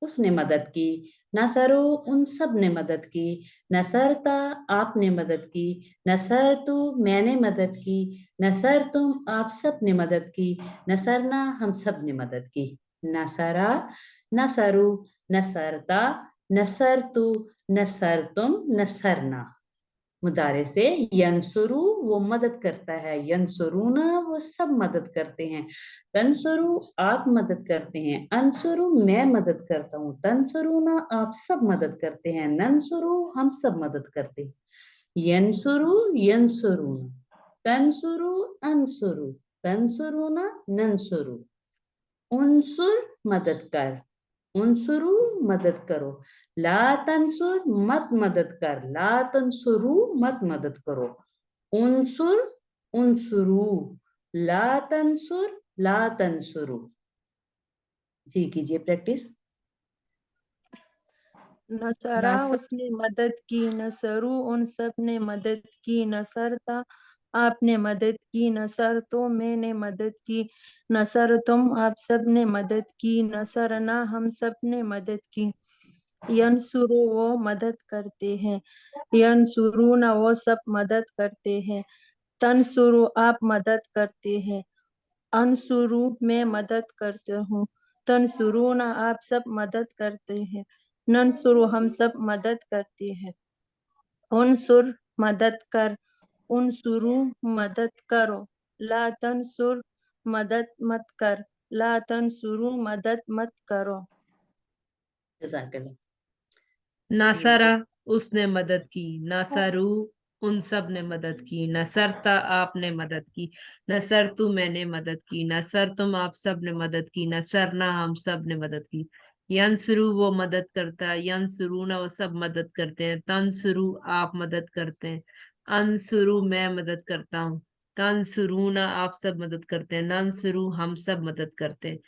اس نے مدد کی، نصرو ان سب نے مدد کی، نصرتا آپ نے مدد کی، نصرتو میں نے مدد کی، نصرتم آپ سب نے مدد کی، نصرنا ہم سب نے مدد کی. نصرہ نصرو نصرتا نصرتو نصرتم نصرنا. मुदारे से यंसुरु वो मदद करता है, यंसुरूना वो सब मदद करते हैं, तंसुरु आप मदद करते हैं, अंसुरु मैं मदद करता हूँ, तंसुरूना आप सब मदद करते हैं, नंसुरु हम सब मदद करते हैं, यंसुरु यंसुरूना, तंसुरु अंसुरु, तंसुरूना नंसुरु, उनसुर मदद कर, उनसुरु मदद करो, ला तंसुर मत मदद कर, ला तंसुरु मत मदद करो, उनसुर उनसुरु, ला तंसुर ला तंसुरु। जी कीजिए प्रैक्टिस। नसरा नस- उसने मदद की, नसरू उन सब ने मदद की, नसरता आपने मदद की, नसर तो मैंने मदद की, नसर तुम आप सब ने मदद की, नसरना हम सब ने मदद की, यनसुरु वो मदद करते हैं, यनसुरूना वो सब मदद करते हैं, तनसुरु आप मदद करते हैं, अनसुरु मैं मदद करता हूँ, तनसुरूना आप सब मदद करते हैं, ननसुरु हम सब मदद करते हैं, उनसुर मदद कर, उनसुरु मदद करो, ला तनसुर मदद मत कर, ला तनसुरु मदद मत करो। जज़ाकल्लाह। नासरा उसने मदद की, नासरू उन सब ने मदद की, नसरता आपने मदद की, नसरतु मैंने मदद की, नसर तुम आप सब ने मदद की, नसरना हम सब ने मदद की, यंसुरु वो मदद करता है, यंसुरूना वो सब मदद करते हैं, तंसुरु आप मदद करते हैं, अंसुरु मैं मदद करता हूँ, तंसुरूना आप सब मदद करते हैं, नंसुरु हम सब मदद करते हैं,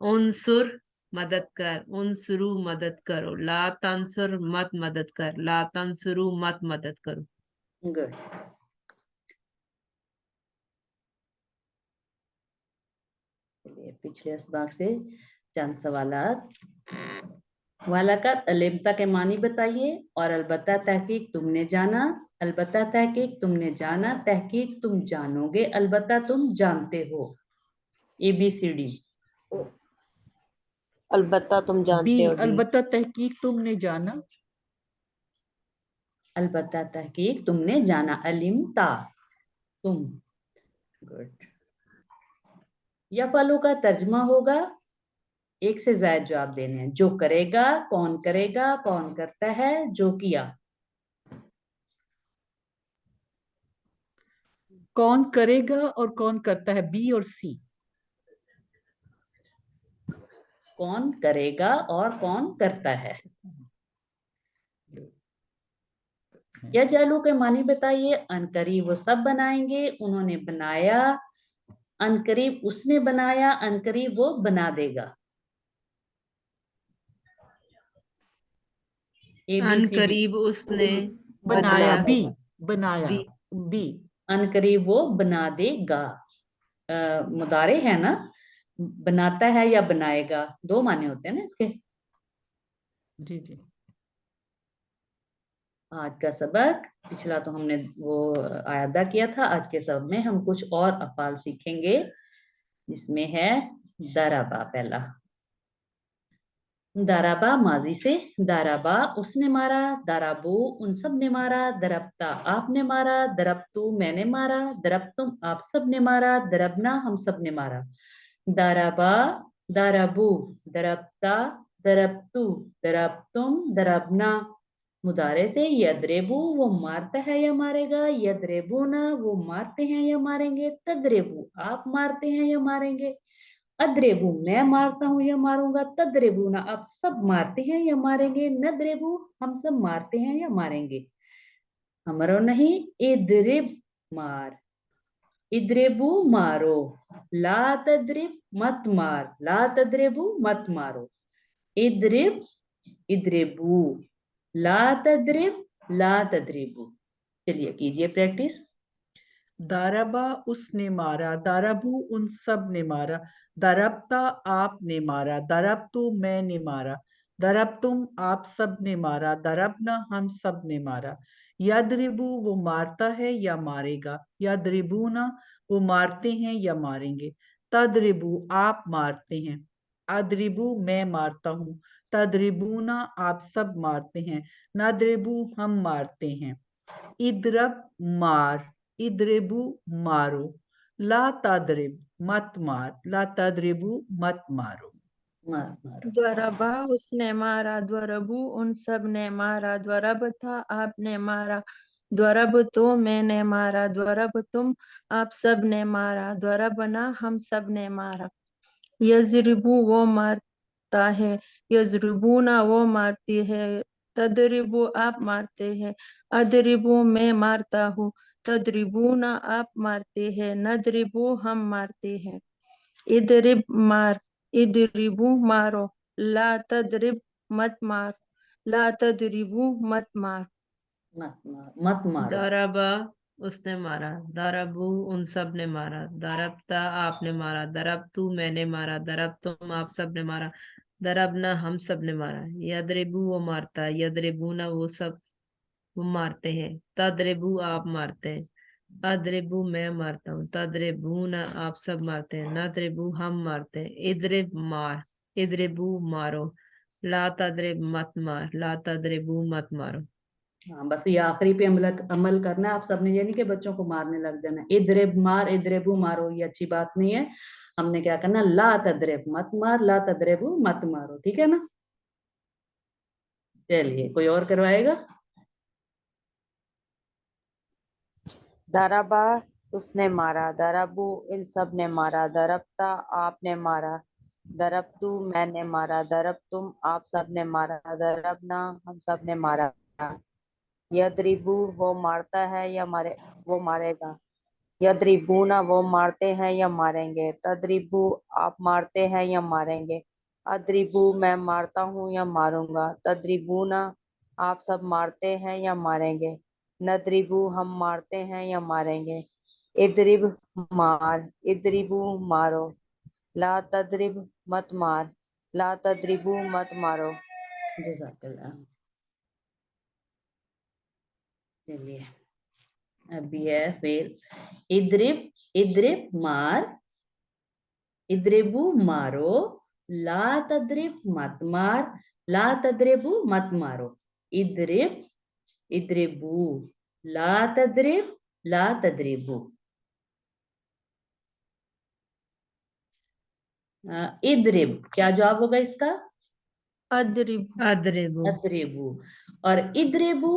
उनसुर मदद कर, उनसुरु मदद करो, ला तंसुर मत मदद कर, ला तंसुरु मत मदद करो। गुड। चलिए पिछले असबाक से चंद सवालात। वालाकात अलिमता के मानी बताइए और अलबत्ता तहकीक तुमने जाना, अलबत्ता तहकीक तुमने जाना, तहकीक तुम जानोगे, अलबत्ता तुम जानते हो। ABCD। अलबत्ता तुम बी जानते हो, डी। अलबत्ता तहकीक तुमने जाना, अलबत्ता तहकीक तुमने जाना, अलिमता तुम। गुड। यफअलु का तर्जमा होगा, एक से ज्यादा जवाब देने हैं, जो करेगा, कौन करता है, जो किया। कौन करेगा और कौन करता है, बी और सी। कौन करेगा और कौन करता है। या जालू के मानी बताइए। अनकरीब वो सब बनाएंगे, उन्होंने बनाया, अनकरीब उसने बनाया, अनकरीब वो बना देगा। अनकरीब उसने बनाया, बनाया, बी बनाया, बी बी अनकरीब वो बना देगा। मुदारे है ना, बनाता है या बनाएगा, दो माने होते हैं ना इसके। जी जी। आज का सबक, पिछला तो हमने वो आयदा किया था, आज के सबक में हम कुछ और अफाल सीखेंगे, जिसमें है दराबा। पहला दाराबा माजी से, दाराबा उसने मारा, दाराबू उन सब ने मारा, दरबता आपने मारा, दरबतू मैंने मारा, दरबतुम आप सब ने मारा, दरबना हम सब ने मारा। दाराबा दाराबू, दरबता दरबतू, दरबतुम दरबना। मुदारे से यदरेबू वो मारता है या मारेगा, यदरेबूना वो मारते हैं या मारेंगे, तदरेबू आप मारते हैं या मारेंगे, अदरेबू मैं मारता हूँ या मारूंगा, तदरेबू ना आप सब मारते हैं या मारेंगे, नदरेबू हम सब मारते हैं या मारेंगे। हमारो नहीं, इदरिब मार, इदरेबू मारो, ला तदरिब मत मार, ला तदरेबू मत मारो, इदरिब इदरेबू, ला तदरिब ला तदरिबू। चलिए कीजिए प्रैक्टिस। दाराबा उसने मारा, दाराबू उन सब ने मारा, दरबता आपने मारा, दरबतु मैंने मारा, दरबतुम आप सब ने मारा, दरबना हम सब ने मारा। यदरिबू वो मारता है या मारेगा, यदरिबूना वो मारते हैं या मारेंगे, तदरिबू आप मारते हैं, अदरिबू मैं मारता हूँ, तदरिबूना आप सब मारते हैं, नदरिबू हम मारते हैं। इद्रब मार, इद्रिबू मारो, ला तद्रिब मत मार, ला तद्रिबू मत मारो। मारो। द्वरबा उसने मारा, द्वरबू उन सब ने मारा, द्वरब था आपने मारा, द्वरब तो मैंने मारा, द्वरब तुम आप सब ने मारा, द्वरबना हम सब ने मारा। यजरिबू वो मारता है, यजरिबूना वो मारती है, तदरिबू आप मारते हैं, अदरिबू मैं मारता हूँ, तदरिबूना आप मारते हैं, नदरिबू हम मारते हैं। इदरिब मार, इदरिबू मारो, ला तदरिब मत मार, ला तदरिबू मत मार। मत मारो। दरबा उसने मारा, दरबू उन सब ने मारा, दरबता आपने मारा, दरबतू मैंने मारा, दरब तुम आप सब ने मारा, दरबना हम सब ने मारा। यदरिबू वो मारता, यदरिबूना वो सब वो मारते हैं, तदरिबू आप मारते हैं, अदरिबू मैं मारता हूँ, तदरिबूना आप सब मारते हैं, नदरिबू हम मारते हैं। इदरिब मार, इदरिबू मारो, ला तदरिब मत मार, ला तदरिबू मत मारो। हाँ, बस ये आखिरी पे अमल करना है आप सबने, ये नहीं कि बच्चों को मारने लग जाना। इद्रिब मार, इद्रिबू मारो, ये अच्छी बात नहीं है। हमने क्या करना, ला तद्रिब मत मार, ला तद्रिबू मत मारो, ठीक है ना। चलिए कोई और करवाएगा। दरबा उसने मारा, दरबू इन सब ने मारा, दरबता आपने मारा, दरबतू मैंने मारा, दरब तुम आप सब ने मारा, दरबना हम सब ने मारा। यदरिबू वो मारता है या मारे वो मारेगा, यदरिबूना वो मारते हैं या मारेंगे, तदरिबू आप मारते हैं या मारेंगे, अदरिबू मैं मारता हूँ या मारूंगा, तदरिबूना आप सब मारते हैं या मारेंगे, नदरिबू हम मारते हैं या मारेंगे। इदरिब मार, इदरिबू मारो, ला तदरिब मत मार, ला तदरिबू मत मारो। जज़ाकल्लाह। चलिए अभी है फिर इद्रिब, इद्रिब मार, इद्रिबू मारो, ला तद्रिब मत मार, ला तद्रिबू मत मारो। इद्रिब, इद्रिबू, ला तद्रिब, ला तद्रिबू। इद्रिब क्या जवाब होगा इसका, अदरिब, अदरिबू, अद्रिबू। और इद्रिबू,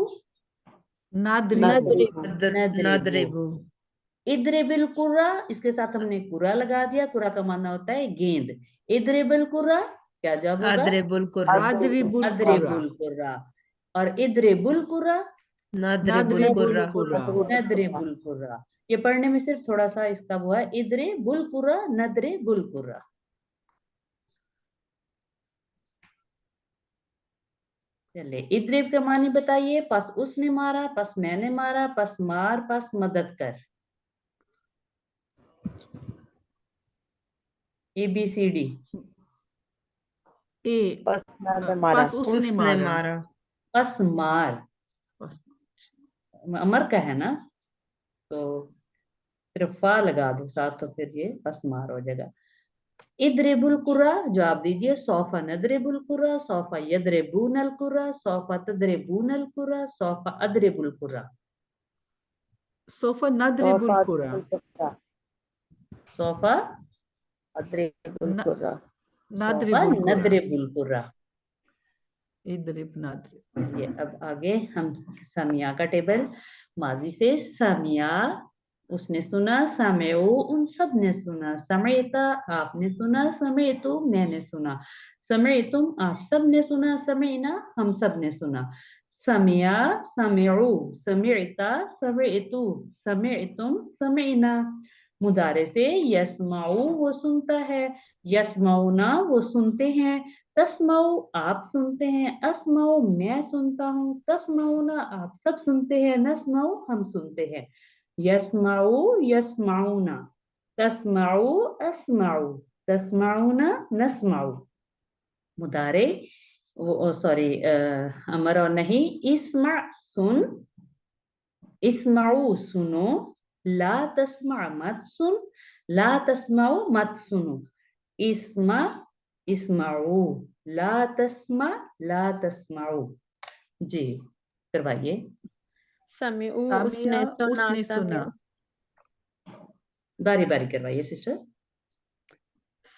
नादरिबू, नद्रिबू। नदरिबू, इद्रिबिल कुरा, इसके साथ हमने कुरा लगा दिया, कुरा का माना होता है गेंद। इद्रिबिल कुरा क्या जवाब होगा, अदरिबुल कुर्रा, आदरिबुल कुरा, अद्रिबुल कुरा। और इद्रिबुल कुरा, नदरिबुल नादरिबुल कुर्रा, कुरा। नद्रिबुल कुरा। ये पढ़ने में सिर्फ थोड़ा सा इसका वो है, इद्रिबुल कुरा, नद्रिबुल कुरा। चलिए इद्रिब का मानी बताइए, पस उसने मारा, पस मैंने मारा, पस मार, पस मदद कर। ABCD। ए बस मैंने मारा, पस उसने उसने मारा, मारा, पस मार, पस अमर का है ना, तो सिर्फ फा लगा दो साथ, तो फिर ये पस मार हो जाएगा। इद्रिबुल कुरा जवाब दीजिए, सौफा नद्रिबुल कुरा, सौफा यद्रिबूनल कुरा, सौफा तद्रिबूनल कुरा, सौफा अद्रिबुल कुरा। सोफा नादरिबुल कुरा, सौफा, अदरिबुल न- कुर्रा, सौफा नादरिबुल कुरा, नद्रिबुल कुरा। इद्रिब नादरिब। ये अब आगे हम सामिया का टेबल, माजी से सामिया उसने सुना, सामेऊ उन सब ने सुना, समेता आपने सुना, समेतु मैंने सुना, समेतुम आप सब ने सुना, समेना हम सब ने सुना। समिया, समेऊ, समेता, समेतु, समेतुम, समेना। मुदारे से यस्माऊ वो सुनता है, यस्माउना वो सुनते हैं, तस्माऊ आप सुनते हैं, अस्माऊ मैं सुनता हूँ, तस्माऊना आप सब सुनते हैं, नस्माऊ हम सुनते हैं। यस्माऊ यस्माऊना, तस्माऊ अस्माऊ, तस्माऊना नस्माऊ। मुदारे वो सॉरी अमर और नहीं, इस्मा सुन, इस्माऊ सुनो, ला तस्मा मत सुन, ला तस्माऊ मत सुनो। इस्मा इस्माऊ, ला तस्मा ला तस्माऊ। जी करवाइए। سمیعو اس سامعہ نے اس سنا نے سنا. باری باری کروائیے سسٹر.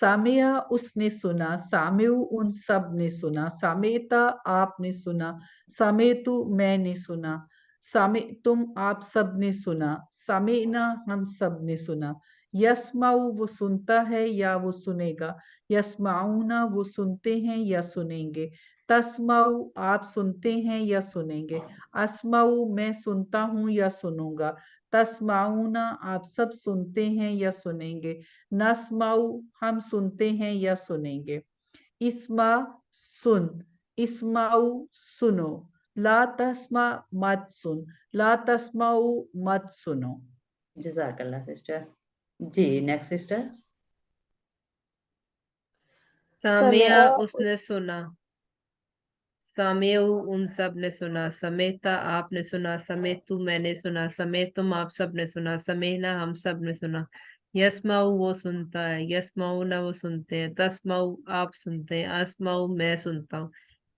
سامعہ اس نے سنا. سامعو ان سب نے سنا. سامعتا آپ نے سنا. سامعتو میں نے سنا. سامعتم آپ سب نے سنا. سامعنا ہم سب نے سنا. یسمعو وہ سنتا ہے یا وہ سنے گا. یسمعونا وہ سنتے ہیں یا سنیں گے. تسمعو آپ سنتے ہیں یا سنیں گے. اسمعو میں سنتا ہوں یا سنوں گا. تسمعونا آپ سب سنتے ہیں یا سنیں گے. نسمعو ہم سنتے ہیں یا سنیں گے. اسمع سن. اسمعو سنو. لا تسمع مت سن. لا تسمعو مت سنو. جزاک اللہ سسٹر. جی نیکسٹ سسٹر. سامعہ اس نے سنا. سامعو ان سب نے سنا. سمیتا آپ نے سنا. سمیتو میں نے سنا. سمیتم آپ سب نے سنا. سمینا ہم سب نے سنا. یسمعو وہ سنتا ہے. یسمعونا وہ سنتے ہیں. تسمعو آپ سنتے ہیں. اسمعو میں سنتا ہوں.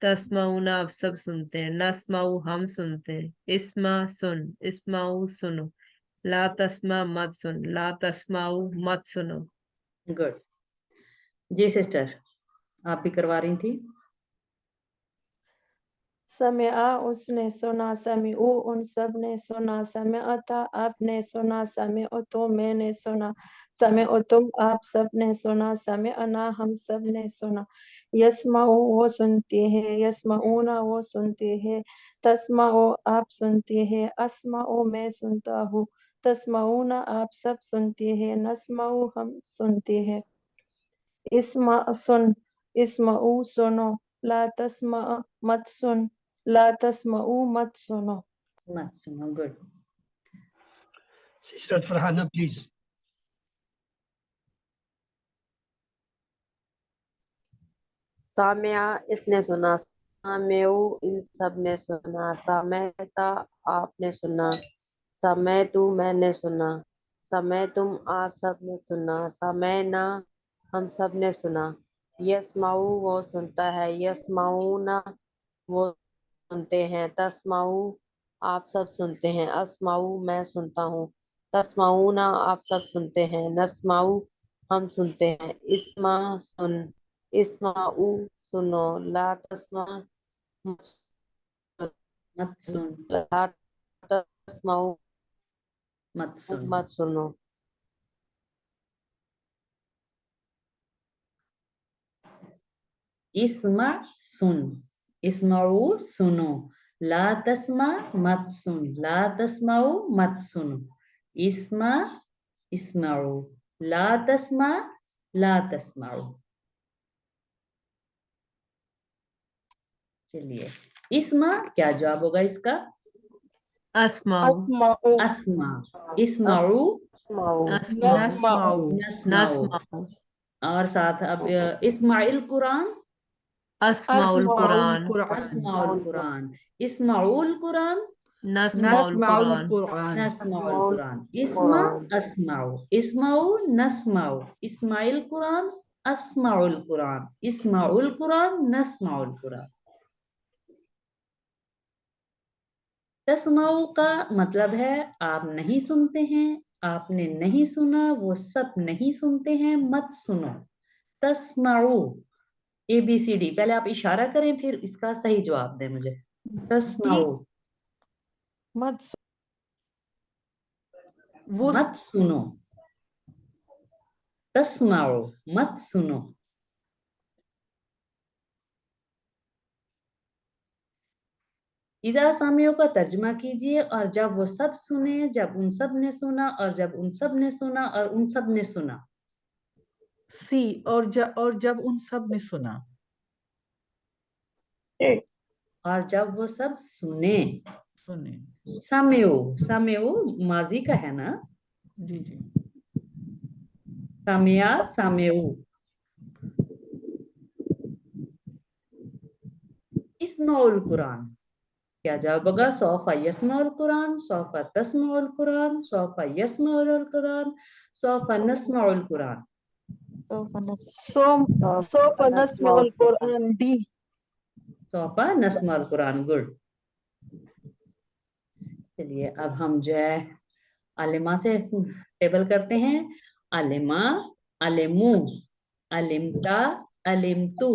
تسمعونا آپ سب سنتے ہیں. نسمعو ہم سنتے ہیں. اسمع سن. اسمعو سنو. لا تسمع مت سن. لا تسمعو مت سنو. گڈ. جی سسٹر آپ بھی کروا رہی تھی. سمعا اس نے سنا. سمیعو ان سب نے سنا. سمعتا آپ نے سنا. سمعتو میں نے سنا. سمعتم آپ سب نے سنا. سمعنا ہم سب نے سنا. یسمعو وہ سنتے ہیں. یسمعونا وہ سنتے ہیں. تسمعو آپ سنتے ہیں. اسمعو میں سنتا ہوں. تسمعونا آپ سب سنتے ہیں. نسمعو ہم سنتے ہیں. اسمع سن. اسمعو سنو. لا تسمع مت سن. لا تسمعو مت سنو. مت سنو. Good. Sister Farhana, please. Samia اس نے سنا. سامعو ان سب نے سنا. سمعتا آپ نے سنا. سمعتو میں نے سنا. سمعتم آپ سب نے سنا. سمعنا ہم سب نے سنا. یسمعو وہ سنتا ہے. یسمعونا وہ سنتے ہیں. تسمعو آپ سب سنتے ہیں. اسمعو میں سنتا ہوں. تسمعونا آپ سب سنتے ہیں. نسمعو ہم سنتے ہیں. اسمع سن. اسمعو سنو. لا تسمع مت سن. لا تسمعو مت سن. مت سنو. اسمع سن. اسمعو سنو. لا تسمع مت سن. لا تسمعو مت سنو. اسمع اسمعو. لا تسمع لا تسمعو. چلیے اسمع کیا جواب ہوگا اس کا؟ اسمعو. اسمعو اسمع. اسمعو اسمعو نسمعو. نسمعو. نسمعو. اور ساتھ اب اسمع القرآن. اسمعو القرآن. اسمع القرآن. اسمعوا القرآن. نسمعو نسمع القرآن. القرآن. نسمع القرآن. اسمع اسمعوا. اسمعوا نسمعوا. اسمع القرآن. اسمع القرآن. اسمع القرآن. نسمع القرآن. تسمعوا کا مطلب ہے آپ نہیں سنتے ہیں. آپ نے نہیں سنا. وہ سب نہیں سنتے ہیں. مت سنو. تسمعوا اے بی سی ڈی. پہلے آپ اشارہ کریں پھر اس کا صحیح جواب دیں مجھے. تسمعوا مت وہ مت سنو. تسمعوا مت سنو. اذا سامعوا کا ترجمہ کیجئے. اور جب وہ سب سنے. جب ان سب نے سنا. اور جب ان سب نے سنا. اور ان سب نے سنا. سی. اور جب ان سب نے سنا. اور جب وہ سب سنے. سنے. سامعوا. سامعوا ماضی کا ہے نا. جی جی. سامعا سامعوا. اسمعوا القرآن کیا جواب ہوگا؟ سوف یسمع القرآن. سوف تسمع القرآن. سوف یسمع القرآن. سوف نسمع القرآن. سوف نسمع القرآن. ڈی. سوف نسمع القرآن. گڈ. चलिए अब हम जो है अलिमा से टेबल करते हैं. अलिमा, अलिमू, अलिमता, अलिमतु,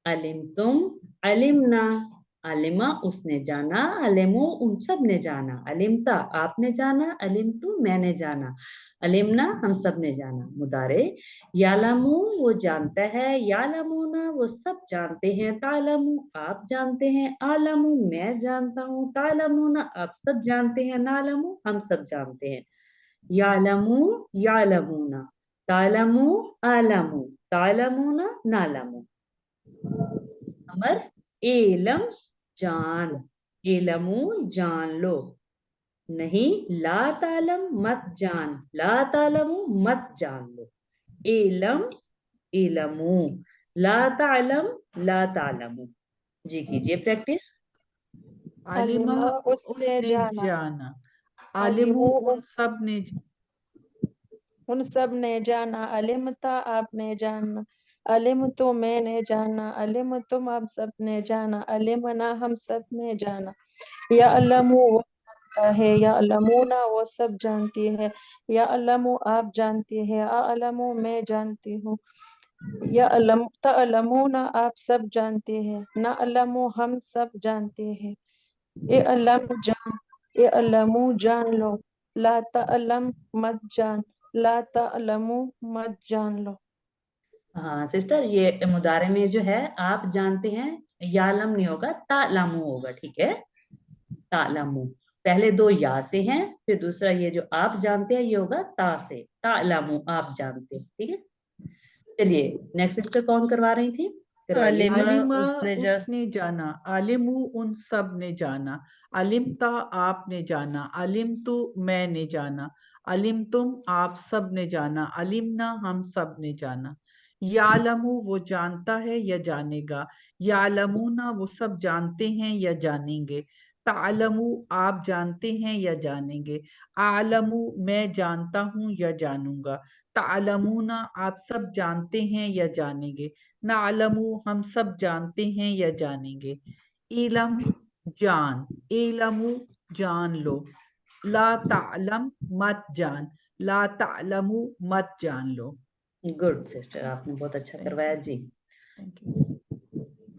अलिमतुम, अलिमना. अलिमा उसने जाना, अलिमू उन सब ने जाना, अलिमता आपने जाना, अलिमतु मैंने जाना, अलिमना हम सब ने जाना. मुदारे यालमू वो जानता है, यालमूना वो सब जानते हैं, तालमू आप जानते हैं, आलमू मैं जानता हूँ, तालमूना आप सब जानते हैं, नालमू हम सब जानते हैं. यालमू यालमूना, तालमू आलमू, तालमूना नालमू. अमर एलम जान, एलमू जान लो. नहीं ला तालम मत जान, ला तालमू मत जान लो. एलम एलमू, ला तालम ला तालमू. जी कीजिए प्रैक्टिस. अलिमा अलिमा उसने उसने जाना, जाना, अलिमू अलिमू उन सब ने उन सब ने जाना, अलिमता आपने जाना, अलिम तो मैंने जाना, अलिम तुम आप सब ने जाना, अलिमना हम सब ने जाना. या अल्लामू वो जानता है, या अल्लामूना वो सब जानती है, या अल्लामू आप जानती है, आ अल्लामू मैं जानती हूँ, या अल्लाम तअल्लमूना आप सब जानते हैं, ना अल्लामू हम सब जानते हैं. ए अल्लाम जान, ए अल्लामू जान लो, ला तअल्लम मत जान, ला तअल्लमू मत जान लो. हाँ सिस्टर, ये मुदारे में जो है आप जानते हैं, यालम नहीं होगा, तालमू होगा. ठीक है, तालमू. पहले दो या से हैं, फिर दूसरा ये जो आप जानते हैं ये होगा ता से, तालमू आप जानते हैं. ठीक है. चलिए नेक्स्ट सिस्टर कौन करवा रही थी, करवाइए. अलिमा अलिमा उसने उसने जाना, अलिमू उन सब ने जाना, अलिमता आपने जाना, अलिमतु मैंने जाना, अलिमतुम आप सब ने जाना, अलिमना हम सब ने जाना. यालमू वो जानता है या जानेगा, यालमूना वो सब जानते हैं या जानेंगे, तालमू आप जानते हैं या जानेंगे, आलमू मैं जानता हूँ या जानूंगा, तालमूना आप सब जानते हैं या जानेंगे, नालमू हम सब जानते हैं या जानेंगे. इलम जान, इलमू जान लो, ला तालम मत जान, ला तालमू मत जान लो. गुड सिस्टर, आपने बहुत अच्छा करवाया जी. Thank you.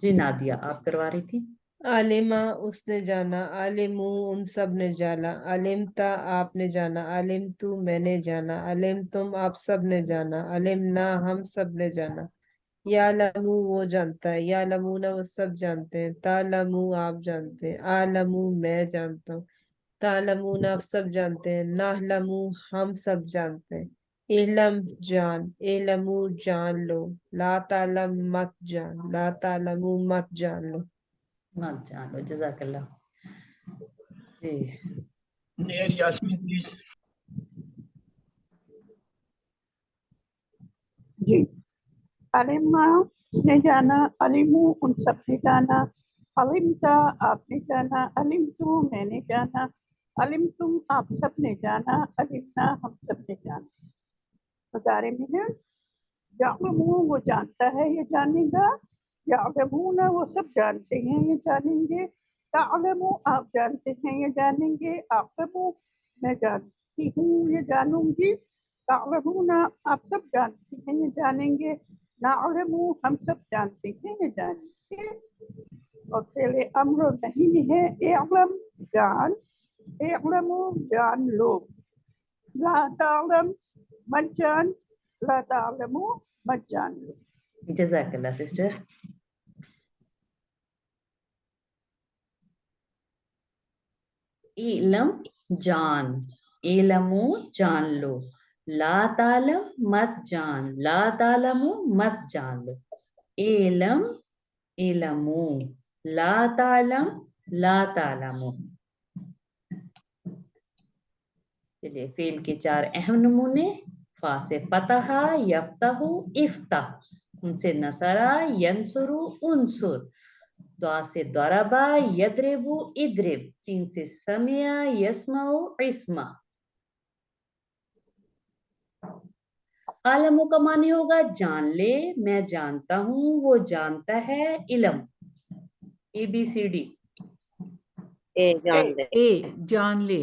जी नादिया आप करवा रही थी. आलिमा उसने जाना, आलिमू उन सब ने जाना, अलिमता आपने जाना, अलिम तू मैंने जाना, अलिम तुम आप सब ने जाना, अलिम ना हम सब ने जाना. यालमू वो जानता है, यालमूना वो सब जानते हैं, तालमू आप जानते हैं, आलमू मैं जानता हूँ, तालमूना आप सब जानते हैं, नाहलमू हम सब जानते हैं. इलम जान, इलमू जान लो, ला तालम मत जान, ला तालमू मत जान लो. मत जान लो. जजाकल्ला जी. Near Yasmin, please. जी. अलिमा उसने जाना, अलिमू उन सब ने जाना, अलिमता आपने जाना, अलिमतु मैंने जाना, अलिम तुम आप सब ने जाना, अलिमना हम सब ने जाना. मुदारे में है यालमू वो जानता है ये जानेगा, यालमूना वो सब जानते हैं ये जानेंगे, तालमू आप जानते हैं ये जानेंगे, आलमू मैं जानती हूँ ये जानूंगी, तालमूना आप सब जानते हैं ये जानेंगे, नालमू हम सब जानते हैं ये जानेंगे. और पहले अम्र नहीं में है इलम जान, इलमू जान लो, ला तालम मत जान, ला तालमू मत जान लो. जजाकल्ला सिस्टर. इलम जान, इलमू जान लो, ला तालम मत जान, ला तालमू मत जान लो. इलम इलमू, ला तालम ला तालमू. चलिए फेल के चार अहम नमूने. फा से फतहा, यफ्तहु, इफ्ताह. उनसे नसरा, यंसुरु, उनसुर. द्वा से द्वारबा, यद्रिबु, इद्रिब. सीन से समिया, यस्माउ, इस्मा. आलमू का माने होगा जान ले, मैं जानता हूं, वो जानता है, इलम. ABCD. ए जान ले, ए जान ले,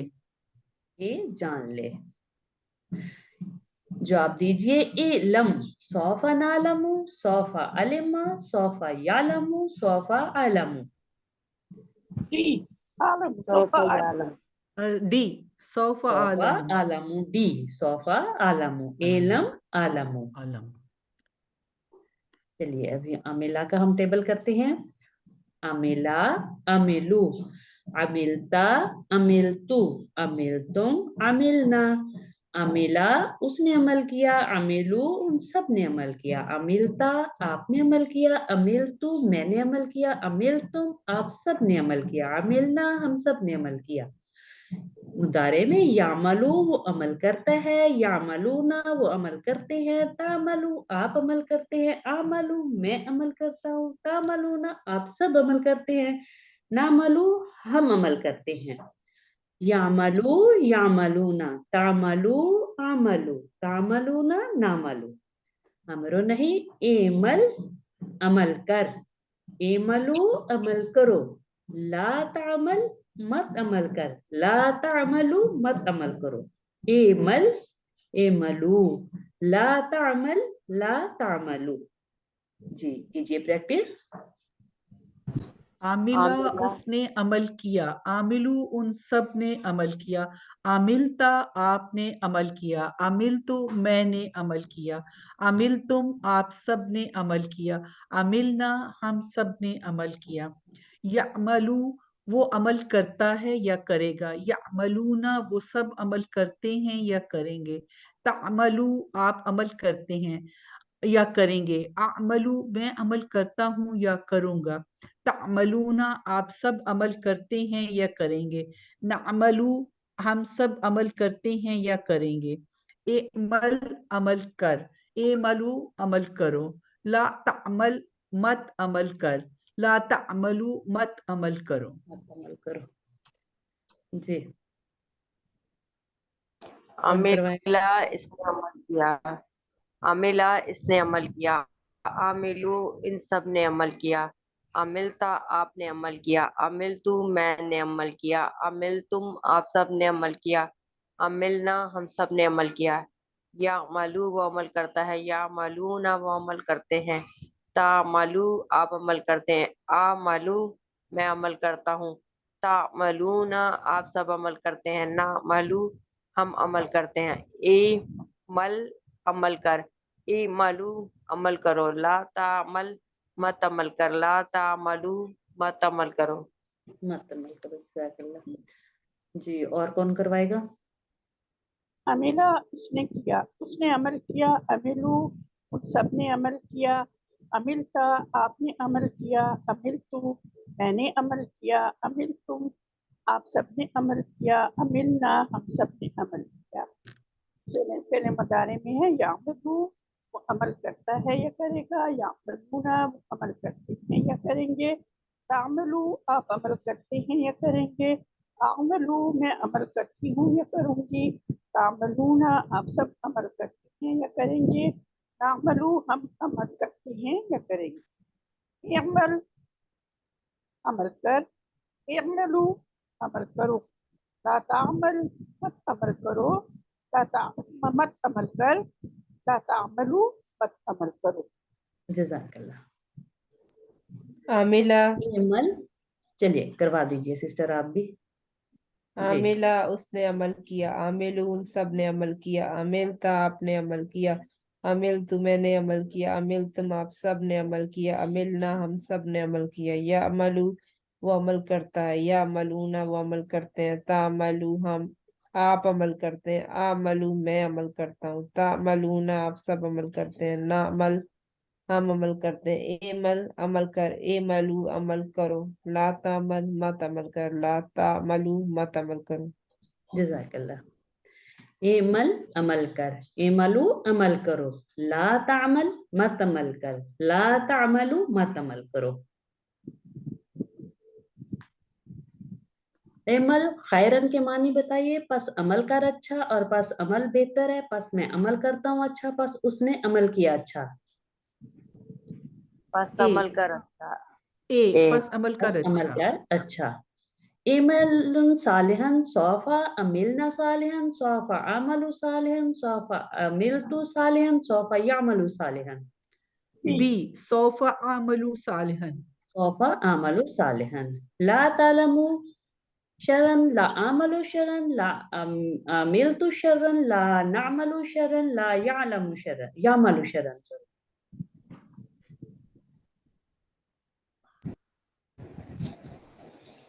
ए जान ले। जवाब दीजिए। इलम, sofa नालमु, sofa Alima, sofa यालमु, sofa अलमु। D आलम सौफ यालम, डी सौफा सौफा आलम, आलमु, डी सौफा आलमु, एलम आलमु। आलम। चलिए अभी अमिला का हम टेबल करते हैं। अमिला, अमिलू, अमिलता, अमिलतू, अमिलतुम, अमिलना। अमिला उसने अमल किया, अमिलू उन सब ने अमल किया, अमिलता आपने अमल किया, अमिलतू मैंने अमल किया, अमिलतुम आप सब ने अमल किया, अमिलना हम सब ने अमल किया। मुदारे में यामलू वो अमल करता है, यामलूना वो अमल करते हैं, तामलू आप अमल करते हैं, आमलू मैं अमल करता हूँ, तामलूना आप सब अमल करते हैं, नामलू हम अमल करते हैं। यामलू यामलूना, तामलू आमलू, तामलूना नामलू। अमरो नहीं, एमल अमल कर, एमलू अमल करो, ला तामल मत अमल कर, ला तामलू मत अमल करो। एमल एमलू, ला तामल ला तामलू। जी कीजिए प्रैक्टिस। आमिला आमिला उसने अमल किया, आमिलू उन सब ने अमल किया, आमिलता आपने अमल किया, आमिलतु मैंने अमल किया, आमिलतुम आप सब ने अमल किया, आमिलना हम सब ने अमल किया। यामलू वो अमल करता है या करेगा, यामलूना वो सब अमल करते हैं या करेंगे, तामलू आप अमल करते हैं या करेंगे, आमलू मैं अमल करता हूँ या करूंगा, तामलूना आप सब अमल करते हैं या करेंगे, नामलू हम सब अमल करते हैं या करेंगे। एमल अमल कर, एमलू अमल करो, ला तामल मत अमल कर, ला तामलू मत अमल करो। मत अमल करो। जी कौन करवाएगा? अमिला इसने अमल किया, अमिला इसने अमल किया, आमिलू इन सब ने अमल किया, अमिलता आपने अमल किया, अमिलतू मैंने अमल किया, अमिलतुम आप सब ने अमल किया, अमिलना हम सब ने अमल किया। या मालू वो अमल करता है, या मालूना वो अमल करते हैं, ता मालू आप अमल करते हैं, आ मालू मैं अमल करता हूँ, ता मालूना आप सब अमल करते हैं, ना मालू हम अमल करते हैं। ए मल अमल कर, ए मालू अमल करो, ला तामल मत अमल कर, ला तामलू मत अमल करो। मत अमल करो। जज़ाकल्लाह। जी और कौन करवाएगा? अमिला उसने किया, उसने अमल किया, अमिलू उन सब ने अमल किया, अमिलता आपने अमल किया, अमिलतू मैंने अमल किया, अमिलतुम आप सब ने अमल किया, अमिलना हम सब ने अमल किया। फिर मदारे में है यामलू वो अमल करता है या करेगा, यामलूना वो अमल करते हैं या करेंगे, तामलू आप अमल करते हैं या करेंगे, आमलू मैं अमल करती हूँ या करूँगी, तामलूना आप सब अमल करते हैं या करेंगे, तामलू हम अमल करते हैं या करेंगे। अमल अमल कर, अमलू अमल करो, ला तामल मत अमल करो, मत अमल कर, ला तामलू मत अमल करो। जज़ाकल्लाह। आमिला अमल चलिए करवा दीजिए सिस्टर आप भी। जी आमिला उसने अमल किया, आमिलू उन सब ने अमल किया, अमिलता आपने अमल किया, अमिल तु मैंने अमल किया, अमिल तुम आप सब ने अमल किया, अमिलना हम सब ने अमल किया। या अमलू वो अमल करता है, या अमलूना वो अमल करते हैं, तामलू हम आप अमल करते हैं, आमलू मैं अमल करता हूँ, तामलूना आप सब अमल करते हैं, ना अमल हम अमल करते हैं। एमल अमल कर, एमलू अमल करो, ला तामल मत अमल कर, ला तामलू मत अमल करो। जज़ाकल्लाह। एमल अमल कर, एमलू अमल करो, ला तामल मत अमल कर, ला तामलू मत अमल करो। एमल खैरन के मानी बताइए। पस अमल कर अच्छा और पस अमल बेहतर है, पस मैं अमल करता हूँ अच्छा, पस उसने अमल किया अच्छा। बस ए अमल कर अच्छा, ए ए पस अमल पस कर अमल अच्छा, कर अच्छा। इमल सालिहन सौफा अमिलना सालिहन सौफा अमलु सालिहन sofa अमिलतु सालिहन sofa यामलु सालिहन। B sofa आमलू सालिहन। Sofa अमलु सालिहन। ला तालमु शरन ला अमलु शरन ला अमिलतु शरन ला नअमलु शरन ला यालमु शरन यामलु शरन।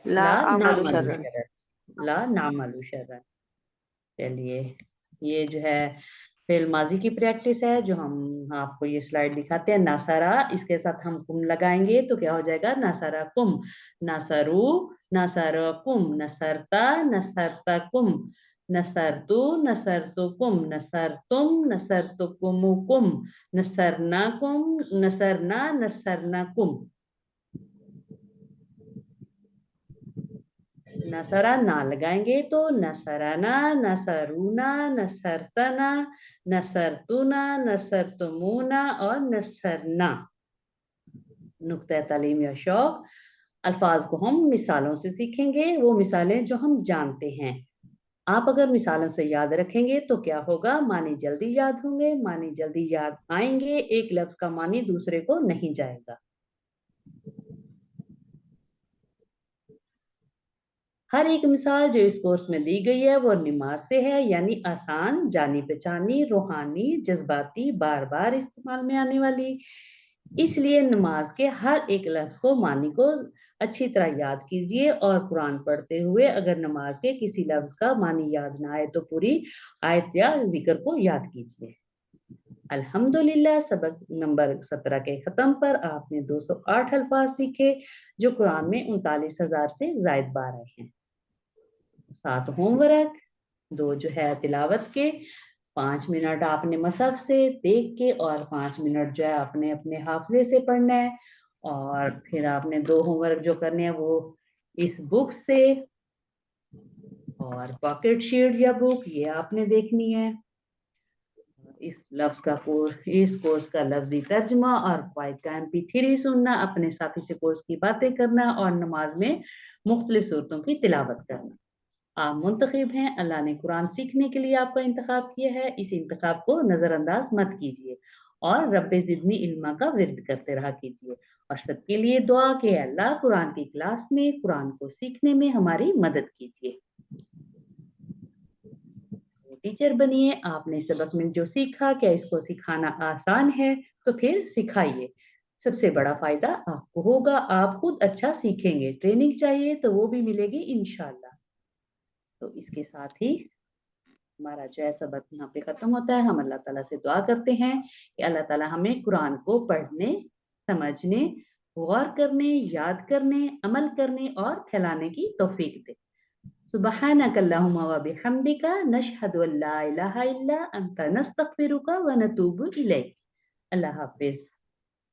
ला ला आमलु नामलु शरन। शरन। ला नामलु शरन। चलिए ये जो है फेल माजी की प्रैक्टिस है, जो हम आपको ये स्लाइड दिखाते हैं। नसरा, इसके साथ हम कुम लगाएंगे तो क्या हो जाएगा? नसरा कुम, नसरू, नसर कुम, नसरता, नसरता कुम, नसरतु, नसरतु कुम, नसरतुम, नसरतु कुम, नसरना कुम, नसरना, नसरना कुम। नसरा ना लगाएंगे तो नसराना, नसरूना, नसरतना, नसरतुना, नसरतुमुना और नसरना। नुक्ता तालीम या शौक, अल्फाज को हम मिसालों से सीखेंगे, वो मिसालें जो हम जानते हैं। आप अगर मिसालों से याद रखेंगे तो क्या होगा? मानी जल्दी याद होंगे, मानी जल्दी याद आएंगे, एक लफ्ज का मानी दूसरे को नहीं जाएगा। हर एक मिसाल जो इस कोर्स में दी गई है वो नमाज से है, यानी आसान, जानी पहचानी, रूहानी, जज्बाती, बार बार इस्तेमाल में आने वाली। इसलिए नमाज के हर एक लफ्ज को, मानी को अच्छी तरह याद कीजिए, और कुरान पढ़ते हुए अगर नमाज के किसी लफ्ज का मानी याद ना आए तो पूरी आयत या जिक्र को याद कीजिए। अल्हम्दुलिल्लाह, सबक नंबर 17 के खत्म पर आपने 208 अल्फाज सीखे, जो कुरान में 39,000 से जायद बार आए हैं। 7 होमवर्क, 2 जो है तिलावत के, 5 मिनट आपने मसहफ से देख के और 5 मिनट जो है आपने अपने हाफजे से पढ़ना है, और फिर आपने 2 होमवर्क जो करने हैं वो इस बुक से, और पॉकेट शीट या बुक ये आपने देखनी है। इस लफ्ज का इस कोर्स का लफ्जी तर्जमा और फाइल का MP3 सुनना, अपने साथी से कोर्स की बातें करना और नमाज में मुख्तलिफ सूरतों की तिलावत करना। आप मुंतखब हैं, अल्लाह ने कुरान सीखने के लिए आपका इंतखाब किया है, इस इंतखाब को नजरअंदाज मत कीजिए और रब्बे जिदनी इल्मा का विर्द करते रहा कीजिए। और सबके लिए दुआ कि अल्लाह कुरान की क्लास में कुरान को सीखने में हमारी मदद कीजिए। टीचर बनिए, आपने सबक में जो सीखा, क्या इसको सिखाना आसान है? तो फिर सिखाइए, सबसे बड़ा फायदा आपको होगा, आप खुद अच्छा सीखेंगे। ट्रेनिंग चाहिए तो वो भी मिलेगी इंशाल्लाह। तो इसके साथ ही हमारा जो है सबक यहाँ पे खत्म होता है। हम अल्लाह ताला से दुआ करते हैं कि अल्लाह ताला हमें कुरान को पढ़ने, समझने, गौर करने, याद करने, अमल करने और फैलाने की तौफीक दे। सुब्हानक अल्लाहुम्मा व बिहम्दिका नशहदु अल्ला इलाहा इल्ला अंता नस्तगफिरुका व नतूबु इलैक। अल्लाह हाफिज।